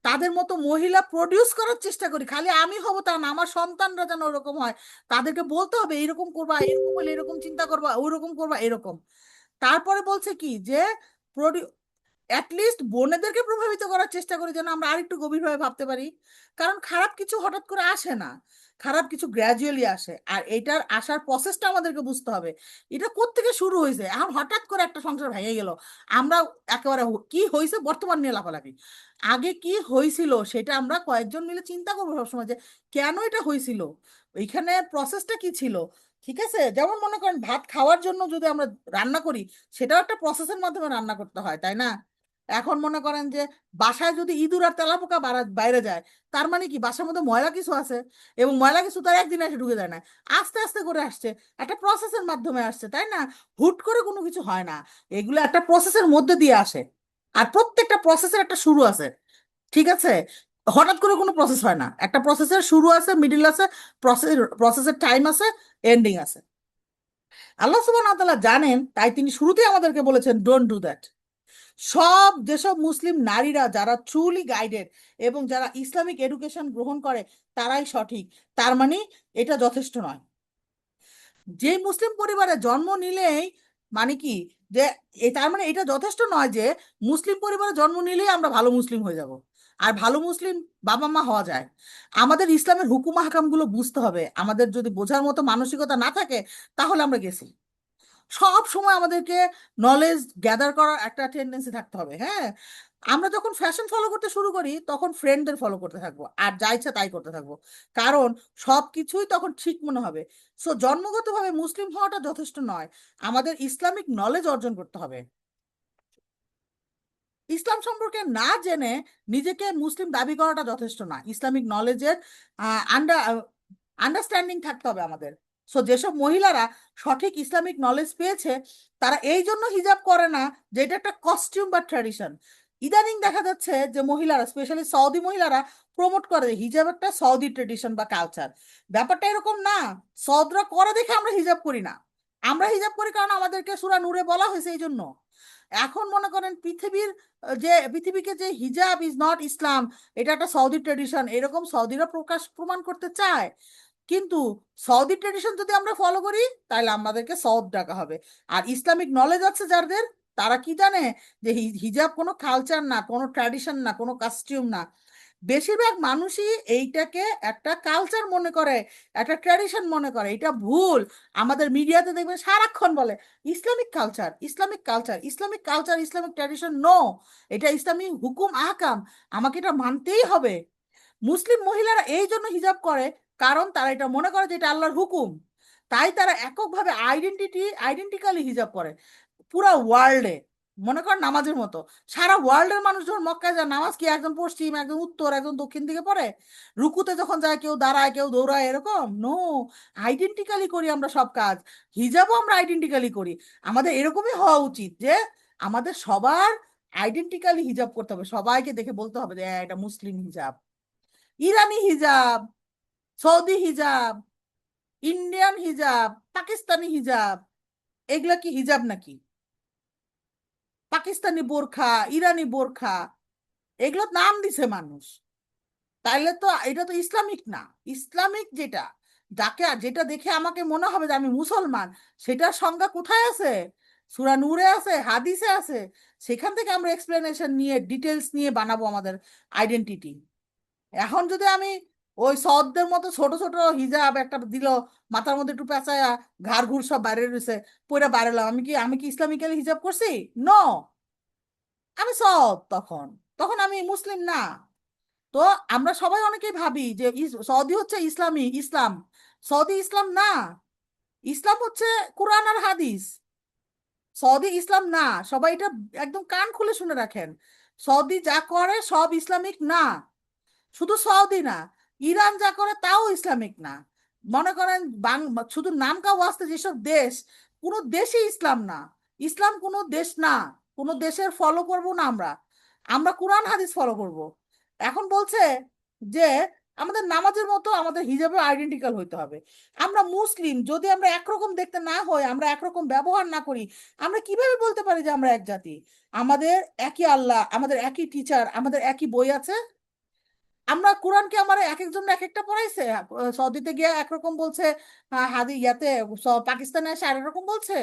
তাদের মতো মহিলা প্রডিউস করার চেষ্টা করি, খালি আমি হব তা না, আমার সন্তানরা যেন ওরকম হয়। তাদেরকে বলতে হবে এরকম করবা, এরকম হলে এরকম চিন্তা করবা, ওইরকম করবা, এরকম। তারপরে বলছে কি যে অ্যাটলিস্ট বোনেদেরকে প্রভাবিত করার চেষ্টা করি যেন আমরা আরেকটু গভীরভাবে ভাবতে পারি। কারণ খারাপ কিছু হঠাৎ করে আসে না, খারাপ কিছু গ্র্যাজুয়ালি আসে, আর এটার আসার প্রসেসটা আমাদেরকে বুঝতে হবে। এটা কোত্থেকে শুরু হয়েছে, এখন হঠাৎ করে একটা সংসার ভেঙে গেল, আমরা একেবারে কি হয়েছে বর্তমান নিয়ে লাফালাফি। আগে কি হয়েছিল সেটা আমরা কয়েকজন মিলে চিন্তা করবো সবসময়, যে কেন এটা হয়েছিল, ওইখানে প্রসেসটা কি ছিল। ঠিক আছে, যেমন মনে করেন ভাত খাওয়ার জন্য যদি আমরা রান্না করি, সেটাও একটা প্রসেসের মাধ্যমে রান্না করতে হয়, তাই না? এখন মনে করেন যে বাসায় যদি ইঁদুর আর তেলাপোকা বাইরে যায়, তার মানে কি বাসার মধ্যে ময়লা কিছু আছে, এবং ময়লা কিছু তার একদিনে এসে ঢুকে যায় না, আস্তে আস্তে করে আসছে, একটা প্রসেসের মাধ্যমে আসছে, তাই না? হুট করে কোনো কিছু হয় না, এগুলো একটা প্রসেসের মধ্যে দিয়ে আসে। আর প্রত্যেকটা প্রসেসের একটা শুরু আছে, ঠিক আছে? হঠাৎ করে কোনো প্রসেস হয় না, একটা প্রসেসের শুরু আছে, মিডিল আছে, প্রসেসের টাইম আছে, এন্ডিং আছে। আল্লাহ সুবহানাহু ওয়া তাআলা জানেন, তাই তিনি শুরুতেই আমাদেরকে বলেছেন ডোন্ট ডু দ্যাট। সব যেসব মুসলিম নারীরা যারা ট্রুলি গাইডেড এবং যারা ইসলামিক এডুকেশন গ্রহণ করে তারাই সঠিক, তার মানে এটা যথেষ্ট নয়। যে মুসলিম পরিবারে জন্ম নিলেই মানে কি, যে তার মানে এটা যথেষ্ট নয় যে মুসলিম পরিবারে জন্ম নিলেই আমরা ভালো মুসলিম হয়ে যাব, আর ভালো মুসলিম বাবা মা হওয়া যায়। আমাদের ইসলামের হুকুম হাকামগুলো বুঝতে হবে, আমাদের যদি বোঝার মতো মানসিকতা না থাকে তাহলে আমরা গেছি। সব সময় আমাদেরকে নলেজ গ্যাদার করার একটা টেন্ডেন্সি থাকতে হবে, হ্যাঁ। আমরা যখন ফ্যাশন ফলো করতে শুরু করি তখন ফ্রেন্ডদের ফলো করতে থাকবো আর যা ইচ্ছা তাই করতে থাকবো, কারণ সব কিছুই তখন ঠিক মনে হবে। সো জন্মগতভাবে মুসলিম হওয়াটা যথেষ্ট নয়, আমাদের ইসলামিক নলেজ অর্জন করতে হবে। ইসলাম সম্পর্কে না জেনে নিজেকে মুসলিম দাবি করাটা যথেষ্ট না, ইসলামিক নলেজের আন্ডারস্ট্যান্ডিং থাকতে হবে আমাদের। সো যেসব মহিলারা সঠিক ইসলামিক নলেজ পেয়েছে তারা এই জন্য হিজাব করে না যে এটা একটা কস্টিউম বা ট্র্যাডিশন। ইদানিং দেখা যাচ্ছে যে মহিলারা, স্পেশালি সৌদি মহিলারা, প্রমোট করে যে হিজাব একটা সৌদি ট্রেডিশন বা কালচার। ব্যাপারটা এরকম না, সৌদরা করে দেখে আমরা হিজাব করি না, আমরা হিজাব করি কারণ আমাদেরকে সূরা নূরে বলা হয়েছে এই জন্য। এখন মনে করেন পৃথিবীকে যে হিজাব ইজ নট ইসলাম, এটা একটা সৌদি ট্রেডিশন, এরকম সৌদিরা প্রমাণ করতে চায়। কিন্তু সৌদি ট্রেডিশন যদি আমরা ফলো করি তাহলে আমাদেরকে সৌদ ডাকা হবে। আর ইসলামিক নলেজ আছে যাদের, তারা কি জানে যে হিজাব কোনো কালচার না, কোনো ট্র্যাডিশন না, কোনো কাস্টিউম না। বেশিরভাগ মানুষই এইটাকে একটা কালচার মনে করে, একটা ট্র্যাডিশন মনে করে, এটা ভুল। আমাদের মিডিয়াতে দেখবেন সারাক্ষণ বলে Islamic culture, Islamic culture, Islamic culture, Islamic tradition. No, এটা ইসলামিক হুকুম আহকাম, আমাকে এটা মানতেই হবে। মুসলিম মহিলারা এই জন্য হিজাব করে কারণ তারা এটা মনে করে যে এটা আল্লাহর হুকুম, তাই তারা এককভাবে আইডেন্টিক্যালি হিজাব করে পুরা ওয়ার্ল্ডে। মনে করেন নামাজের মতো, সারা ওয়ার্ল্ডের মানুষ যখন মক্কায় যায়, নামাজ কি একজন পশ্চিম, একজন উত্তর, একজন দক্ষিণ দিকে পড়ে? রুকুতে যখন যায় কেউ দাঁড়ায় কেউ দৌড়ায়, এরকম নো, আইডেন্টিক্যালি করি আমরা সব কাজ। হিজাবও আমরা আইডেন্টিক্যালি করি। আমাদের এরকমই হওয়া উচিত যে আমাদের সবার আইডেন্টিক্যালি হিজাব করতে হবে, সবাইকে দেখে বলতে হবে যে এটা মুসলিম হিজাব, ইরানি হিজাব, সৌদি হিজাব, ইন্ডিয়ান হিজাব, পাকিস্তানি হিজাব, এগুলা কি হিজাব নাকি? পাকিস্তানি বোরখা, ইরানি বোরখা, এগুলো নাম দিছে মানুষ, তাইলে তো এটা তো ইসলামিক না। ইসলামিক যেটা, যেটা দেখে আমাকে মনে হবে যে আমি মুসলমান, সেটার সংজ্ঞা কোথায় আছে? সূরা নূরে আছে, হাদিসে আছে। সেখান থেকে আমরা এক্সপ্লেনেশন নিয়ে ডিটেলস নিয়ে বানাবো আমাদের আইডেন্টিটি। এখন যদি আমি ওই সদদের মতো ছোট ছোট হিজাব একটা দিল, মাথার মধ্যে একটু পেঁচায়া, ঘাড় ঘুর সব বাইরে রয়েছে, পরে বাইরেলাম, আমি কি ইসলামিক্যালি হিজাব করছি? নো, আমি সৎ তখন, তখন আমি মুসলিম না। তো আমরা সবাই অনেকেই ভাবি যে সৌদি হচ্ছে ইসলাম। সৌদি ইসলাম না, ইসলাম হচ্ছে কোরআন আর হাদিস, সৌদি ইসলাম না। সবাই এটা একদম কান খুলে শুনে রাখেন, সৌদি যা করে সব ইসলামিক না। শুধু সৌদি না, ইরান যা করে তাও ইসলামিক না। মনে করেন শুধু নাম কা ওয়াস্তে যেসব দেশ, কোনো দেশই ইসলাম না। ইসলাম কোনো দেশ না, কোনো দেশের ফলো করব না আমরা, আমরা কোরআন হাদিস ফলো করব। এখন বলছে যে আমাদের নামাজের মতো আমাদের হিজাবে আইডেন্টিক্যাল হইতে হবে। আমরা মুসলিম, যদি আমরা একরকম দেখতে না হই, আমরা একরকম ব্যবহার না করি, আমরা কিভাবে বলতে পারি যে আমরা এক জাতি? আমাদের একই আল্লাহ, আমাদের একই টিচার, আমাদের একই বই আছে। আমরা কোরআনকে আমার এক একজন এক একটা পড়াইছে, সৌদিতে গিয়ে একরকম বলছে, হাদি ইয়াতে পাকিস্তানে এসে আরেক রকম বলছে।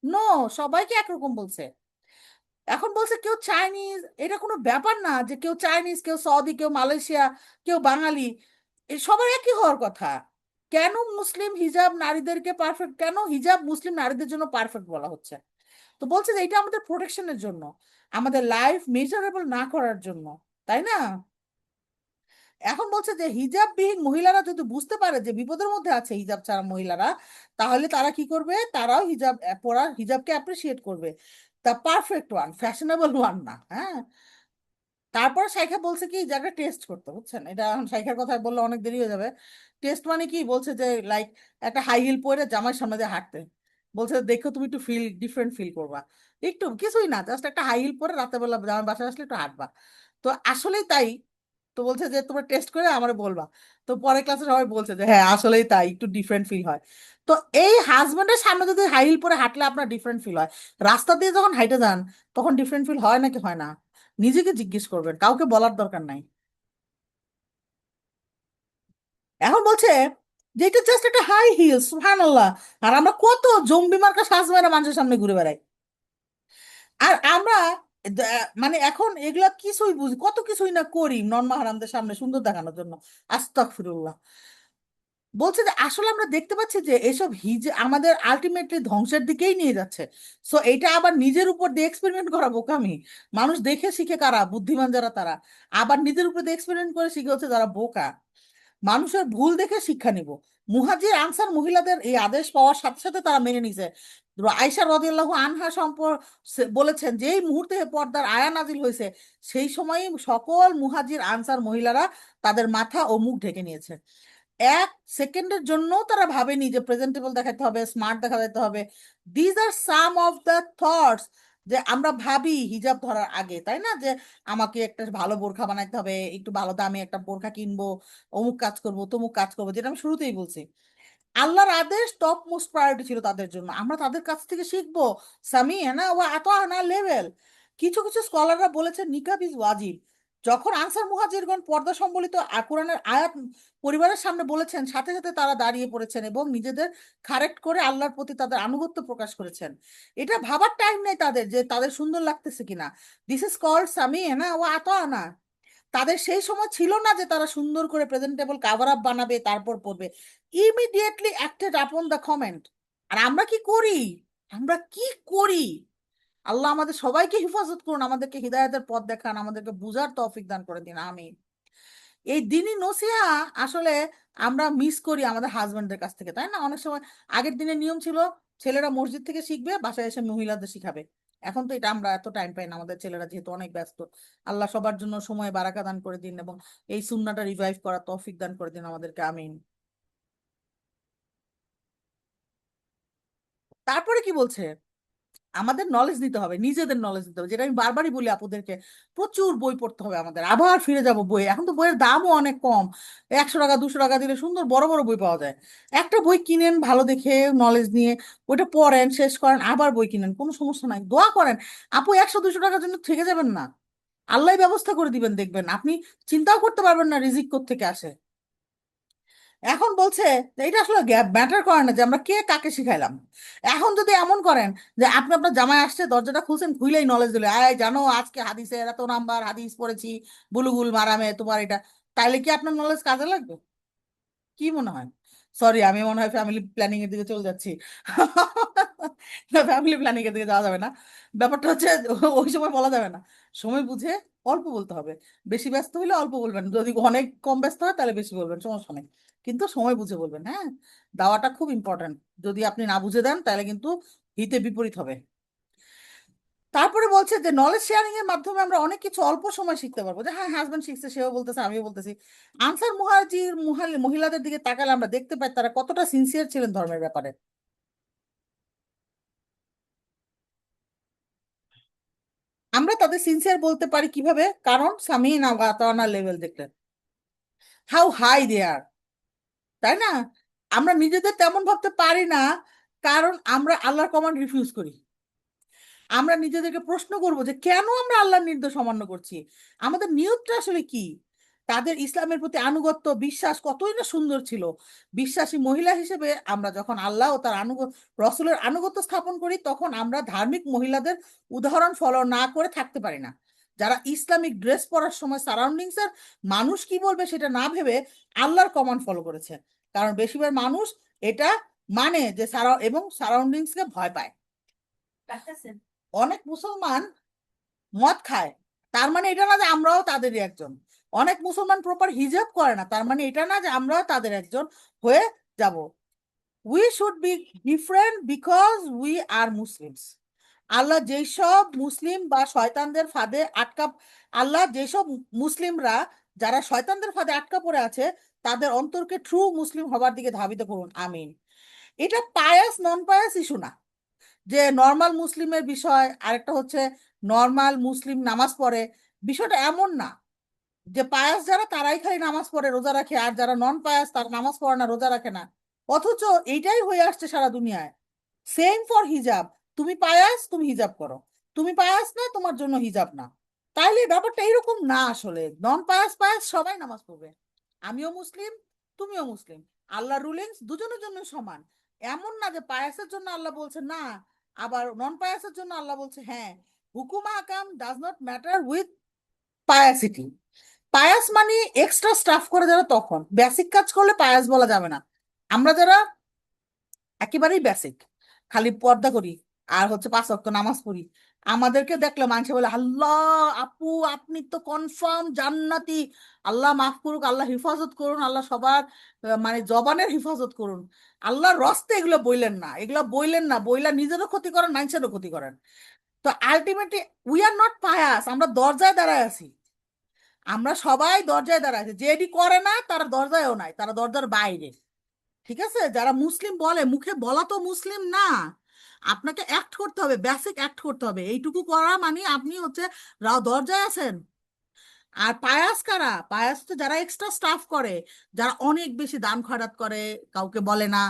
নো, সবাইকে একরকম বলছে। এখন বলছে কেউ চাইনিজ, এটা কোনো ব্যাপার না যে কেউ চাইনিজ, কেউ সৌদি, কেউ মালয়েশিয়া, কেউ বাঙালি, এ সবার একই হওয়ার কথা। কেন মুসলিম হিজাব নারীদেরকে পারফেক্ট, কেন হিজাব মুসলিম নারীদের জন্য পারফেক্ট বলা হচ্ছে? তো বলছে যে এটা আমাদের প্রোটেকশনের জন্য, আমাদের লাইফ মেজারেবল না করার জন্য, তাই না? এখন বলছে যে হিজাববিহীন মহিলারা যদি বুঝতে পারে যে বিপদের মধ্যে আছে হিজাব ছাড়া মহিলারা, তাহলে তারা কি করবে, তারাও হিজাব পরা, হিজাবকে অ্যাপ্রিসিয়েট করবে, তা পারফেক্ট ওয়ান, ফ্যাশনেবল ওয়ান না, হ্যাঁ। তারপর শাইখা বলছে কি জায়গা টেস্ট করতে, বুঝছেন, এটা এখন শাইখার কথা বললে অনেক দেরি হয়ে যাবে। টেস্ট মানে কি বলছে যে লাইক একটা হাই হিল পরে জামার সামনে দিয়ে হাঁটতে, বলছে দেখো তুমি একটু ফিল ডিফারেন্ট ফিল করবা, একটু কিছুই না, জাস্ট একটা হাই হিল পরে রাতের বেলা জামার বাসায় আসলে একটু হাঁটবা। তো আসলেই তাই। তো বলছে যে তোমরা টেস্ট করে আমার বলবা। তো পরের ক্লাসে সবাই বলছে যে হ্যাঁ আসলেই তাই, একটু ডিফারেন্ট ফিল হয়। তো এই হাজবেন্ডের সামনে যদি হাই হিল পরে হাঁটলে আপনার ডিফারেন্ট ফিল হয়, রাস্তা দিয়ে যখন হাইটে যান তখন ডিফারেন্ট ফিল হয় নাকি হয় না? নিজেকে জিজ্ঞেস করবেন, কাউকে বলার দরকার নাই। এখন বলছে যে এটা জাস্ট একটা হাই হিল, সুবহানাল্লাহ। আর আমরা কত জম্বি মার্কা সাজ মেরে মানুষের সামনে ঘুরে বেড়াই। আর আমরা মানে এখন এগুলা কিছুই বুঝি, কত কিছুই না করি নন মাহারামদের সামনে সুন্দর দেখানোর জন্য। আস্তাগফিরুল্লাহ। বলছে যে আসলে আমরা দেখতে পাচ্ছি যে এসব আমাদের আলটিমেটলি ধ্বংসের দিকেই নিয়ে যাচ্ছে। সো এটা আবার নিজের উপর দিয়ে এক্সপেরিমেন্ট করা বোকামি। মানুষ দেখে শিখে কারা, বুদ্ধিমান যারা তারা। আবার নিজের উপর দিয়ে এক্সপেরিমেন্ট করে শিখে হচ্ছে যারা বোকা। মানুষের ভুল দেখে শিক্ষা নিব। মুহাজির আনসার মহিলাদের এই আদেশ পাওয়ার সাথে সাথে তারা মেনে নিছে। আয়েশা রাদিয়াল্লাহু আনহা বলেছেন যে এই মুহূর্তে পর্দার আয়া নাজিল হয়েছে, সেই সময়ই সকল মুহাজির আনসার মহিলারা তাদের মাথা ও মুখ ঢেকে নিয়েছে। এক সেকেন্ডের জন্য তারা ভাবেনি যে প্রেজেন্টেবল দেখাতে হবে, স্মার্ট দেখা যেতে হবে। These are some of the thoughts যে আমরা ভাবি হিজাব ধরার আগে, তাই না, যে আমাকে একটা ভালো বোরখা বানাইতে হবে, একটু ভালো দামে একটা বোরখা কিনবো, অমুক কাজ করব, তমুক কাজ করবো, যেটা আমি শুরুতেই বলছি। আল্লাহর আদেশ টপ মোস্ট প্রায়োরিটি ছিল তাদের জন্য, আমরা তাদের কাছ থেকে শিখবো। সামি না ও এত আনা লেভেল। কিছু কিছু স্কলাররা বলেছেন নিকাব ইজ ওয়াজিব। যখন আনসার মুহাজিরগণ পর্দা সম্বলিত কোরআনের আয়াত পরিবারের সামনে বলেছেন, সাথে সাথে তারা দাঁড়িয়ে পড়েছেন এবং নিজেদের কারেক্ট করে আল্লাহর প্রতি তাদের আনুগত্য প্রকাশ করেছেন। এটা ভাবার টাইম নেই তাদের যে তাদের সুন্দর লাগতেছে কিনা। দিস ইজ কল্ড সামি না ও এত আনা। তাদের সেই সময় ছিল না যে তারা সুন্দর করে প্রেজেন্টেবল কাভার আপ বানাবে তারপর পড়বে। Immediately acted upon the comment. আর আমরা কি করি, আমরা কি করি? আল্লাহ আমাদের সবাইকে হেফাজত করুন, আমাদেরকে হিদায়াতের পথ দেখান, আমাদেরকে বুঝার তৌফিক দান করে দিন, আমিন। এই দিনই নসিহা আসলে আমরা মিস করি আমাদের হাজবেন্ডদের কাছ থেকে, তাই না? অনেক সময় আগের দিনের নিয়ম ছিল ছেলেরা মসজিদ থেকে শিখবে, বাসায় এসে মহিলাদের শিখাবে। এখন তো এটা আমরা এত টাইম পাই না, আমাদের ছেলেরা যেহেতু অনেক ব্যস্ত। আল্লাহ সবার জন্য সময় বারাকা দান করে দিন এবং এই সুন্নাহটা রিভাইভ করার তৌফিক দান করে দিন আমাদেরকে, আমিন। তারপরে কি বলছে, আমাদের নলেজ নিতে হবে, নিজেদের নলেজ নিতে হবে, যেটা আমি বারবারই বলি আপুদেরকে। প্রচুর বই পড়তে হবে আমাদের, আবার ফিরে যাব বই, এখন তো বইয়ের দামও অনেক কম। 100 টাকা 200 টাকা দিলে সুন্দর বড় বড় বই পাওয়া যায়। একটা বই কিনেন ভালো দেখে, নলেজ নিয়ে, ওইটা পড়েন, শেষ করেন, আবার বই কিনেন, কোনো সমস্যা নাই, দোয়া করেন। আপু 100 200 টাকার জন্য থেকে যাবেন না, আল্লাহ ব্যবস্থা করে দিবেন, দেখবেন আপনি চিন্তাও করতে পারবেন না রিজিক কোত্থেকে আসে। এখন বলছে যে এটা আসলে ম্যাটার করে না যে আমরা কে কাকে শিখাইলাম। এখন যদি এমন করেন যে আপনি আপনার জামাই আসছে, দরজাটা খুলছেন, খুইলেই নলেজ দিলে, আয় জানো আজকে হাদিসে এত নাম্বার হাদিস পড়েছি, বুলুগুল মারামে তোমার এটা, তাইলে কি আপনার নলেজ কাজে লাগবে? কি মনে হয়? সরি, আমি মনে হয় ফ্যামিলি প্ল্যানিং এর দিকে চলে যাচ্ছি। ফ্যামিলি প্ল্যানিং এর দিকে যাওয়া যাবে না। ব্যাপারটা হচ্ছে ওই সময় বলা যাবে না, সময় বুঝে অল্প বলতে হবে। বেশি ব্যস্ত হলে অল্প বলবেন, যদি অনেক কম ব্যস্ত হয় তাহলে বেশি বলবেন, সমস্যা নেই। কিন্তু সময় বুঝে বলবেন, হ্যাঁ। দাওয়াটা খুব ইম্পর্ট্যান্ট। যদি আপনি না বুঝে দেন তাহলে কিন্তু হিতে বিপরীত হবে। তারপরে বলছে যে নলেজ শেয়ারিং এর মাধ্যমে আমরা অনেক কিছু অল্প সময় শিখতে পারবো, যে হ্যাঁ হাজবেন্ড শিখছে, সেও বলতেছে, আমিও বলতেছি। আনসার মহিলাদের দিকে তাকালে আমরা দেখতে পাই তারা কতটা সিনসিয়ার ছিলেন ধর্মের ব্যাপারে। আমরা তাদের সিনসিয়ার বলতে পারি কিভাবে, কারণ সামিন আওয়াতানা লেভেল দেখলেন, হাউ হাই দে আর, তাই না? আমরা নিজেদের তেমন ভাবতে পারি না, কারণ আমরা আল্লাহর কমান্ড রিফিউজ করি। আমরা নিজেদেরকে প্রশ্ন করব যে কেন আমরা আল্লাহর নির্দেশ অমান্য করছি, আমাদের নিয়তটা আসলে কি। তাদের ইসলামের প্রতি আনুগত্য বিশ্বাস কতই না সুন্দর ছিল। বিশ্বাসী মহিলা হিসেবে আমরা যখন আল্লাহ ও তার রসুলের আনুগত্য স্থাপন করি, তখন আমরা ধার্মিক মহিলাদের উদাহরণ ফলো না করে থাকতে পারি না, যারা ইসলামিক ড্রেস পরার সময় সারাউন্ডিংস এর মানুষ কি বলবে সেটা না ভেবে আল্লাহর কমান্ড ফলো করেছে। কারণ বেশিরভাগ মানুষ এটা মানে যে এবং সারাউন্ডিংস কে ভয় পায়। অনেক মুসলমান মদ খায়, তার মানে এটা না যে আমরাও তাদেরই একজন। অনেক মুসলমান প্রপার হিজাব করে না, তার মানে এটা না যে আমরাও তাদের একজন হয়ে যাব। We should be different because we are Muslims. Allah যেসব মুসলিম বা শয়তানদের ফাঁদে আটকা আল্লাহ যেসব মুসলিমরা যারা শয়তানদের ফাঁদে আটকা পড়ে আছে, তাদের অন্তরকে ট্রু মুসলিম হবার দিকে ধাবিত করুন, আমিন। এটা পায়াস নন পায়াস ইস্যু না, যে নর্মাল মুসলিমের বিষয় আরেকটা হচ্ছে নর্মাল মুসলিম নামাজ পড়ে, বিষয়টা এমন না যে পায়াস যারা তারাই খালি নামাজ পড়ে রোজা রাখে, আর যারা নন পায়াস তারা নামাজ পড়ে না রোজা রাখে না। অথচ এইটাই হয়ে আসছে সারা দুনিয়ায়। সেম ফর হিজাব। তুমি পায়াস তুমি হিজাব করো, তুমি পায়াস না তোমার জন্য হিজাব না। তাইলে ব্যাপারটা এইরকম না, আসলে নন পায়াস পায়াস সবাই নামাজ পড়বে। আমিও মুসলিম, তুমিও মুসলিম, আল্লাহ রুলিংস দুজনের জন্য সমান। এমন না যে পায়াসের জন্য আল্লাহ বলছে না, আবার নন পায়াসের জন্য আল্লাহ বলছে হ্যাঁ। হুকুম আকাম does not matter with piosity. Pious মানে এক্সট্রা স্টাফ করে যারা, তখন বেসিক কাজ করলে পায়াস বলা যাবে না। আমরা যারা একেবারেই বেসিক, খালি পর্দা করি আর হচ্ছে 5 ওয়াক্ত নামাজ পড়ি, আমাদেরকে দেখলে মানুষ বলে আল্লাহ আপু আপনি তো কনফার্ম জান্নাতি। আল্লাহ মাফ করুক, আল্লাহ হিফাজত করুন, আল্লাহ সবার মানে জবানের হিফাজত করুন। আল্লাহর রস্তে এগুলো বইলেন না, এগুলো বইলেন না, বইলা নিজেরও ক্ষতি করেন মানুষেরও ক্ষতি করেন। তো ultimately we are not pious, আমরা দরজায় দাঁড়ায় আছি। আমরা সবাই দরজায় দাঁড়ায় আছি, যে এটি করে না তারা দরজায়ও নাই, তারা দরজার বাইরে। ঠিক আছে, যারা মুসলিম বলে মুখে বলা তো মুসলিম না, আপনাকে অ্যাক্ট করতে হবে, বেসিক অ্যাক্ট করতে হবে। এইটুকু করা মানে আপনি হচ্ছে দরজায় আছেন। আর পায়াস কারা? পায়াস তো যারা এক্সট্রা স্টাফ করে, যারা অনেক বেশি দান খয়রাত করে, কাউকে বলে না,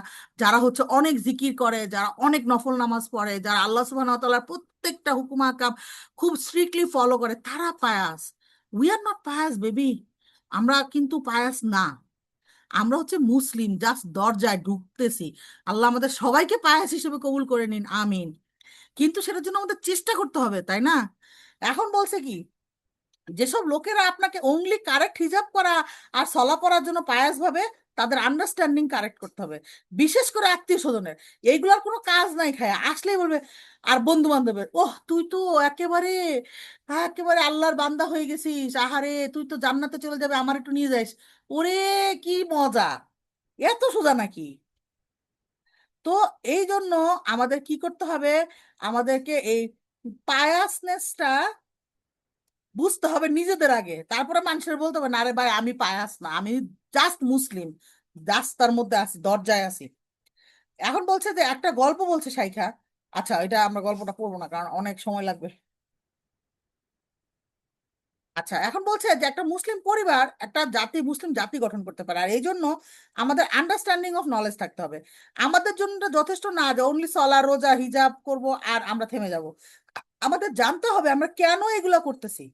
যারা হচ্ছে অনেক জিকির করে, যারা অনেক নফল নামাজ পড়ে, যারা আল্লাহ সুবহানাহু ওয়া তাআলার প্রত্যেকটা হুকুম আহকাম খুব স্ট্রিক্টলি ফলো করে, তারা pious. We are not pious baby, আমরা কিন্তু পায়াস না। আমরা হচ্ছে মুসলিম, জাস্ট দরজায় ঢুকতেছি। আল্লাহ আমাদের সবাইকে পায়াস হিসেবে কবুল করে নিন, আমিন। কিন্তু সেটার জন্য আমাদের চেষ্টা করতে হবে, তাই না? এখন বলছে কি, যেসব লোকেরা আপনাকে অনলি কারেক্ট হিজাব করা আর সলা পড়ার জন্য পায়াস ভাবে, তাদের আন্ডারস্ট্যান্ডিং কারেক্ট করতে হবে। বিশেষ করে আত্মীয় স্বজনের, এইগুলোর কোনো কাজ নাই, খায় আসলেই বলবে। আর বন্ধু বান্ধবের, ওহ তুই তো একেবারে একেবারে আল্লাহর বান্দা হয়ে গেছিস, আহারে তুই তো জান্নাতে চলে যাবে, আমার একটু নিয়ে যাইস। ওরে কি মজা! এত সোজা নাকি? তো এই জন্য আমাদের কি করতে হবে, আমাদেরকে এই পায়াসনেসটা বুঝতে হবে নিজেদের আগে, তারপরে মানুষের বলতে হবে না আরে ভাই আমি পায়াস না, আমি জাস্ট মুসলিম, রাস্তার মধ্যে আছি, দরজায় আছি। এখন বলছে যে একটা গল্প বলছে শাইখা। আচ্ছা এটা আমরা গল্পটা পড়বো না কারণ অনেক সময় লাগবে। আচ্ছা এখন বলছে যে একটা মুসলিম পরিবার একটা জাতি, মুসলিম জাতি গঠন করতে পারে, আর এই জন্য আমাদের আন্ডারস্ট্যান্ডিং অফ নলেজ থাকতে হবে। আমাদের জন্য এটা যথেষ্ট না যে অনলি সলা রোজা হিজাব করব আর আমরা থেমে যাব। আমাদের জানতে হবে আমরা কেন এগুলো করতেছি।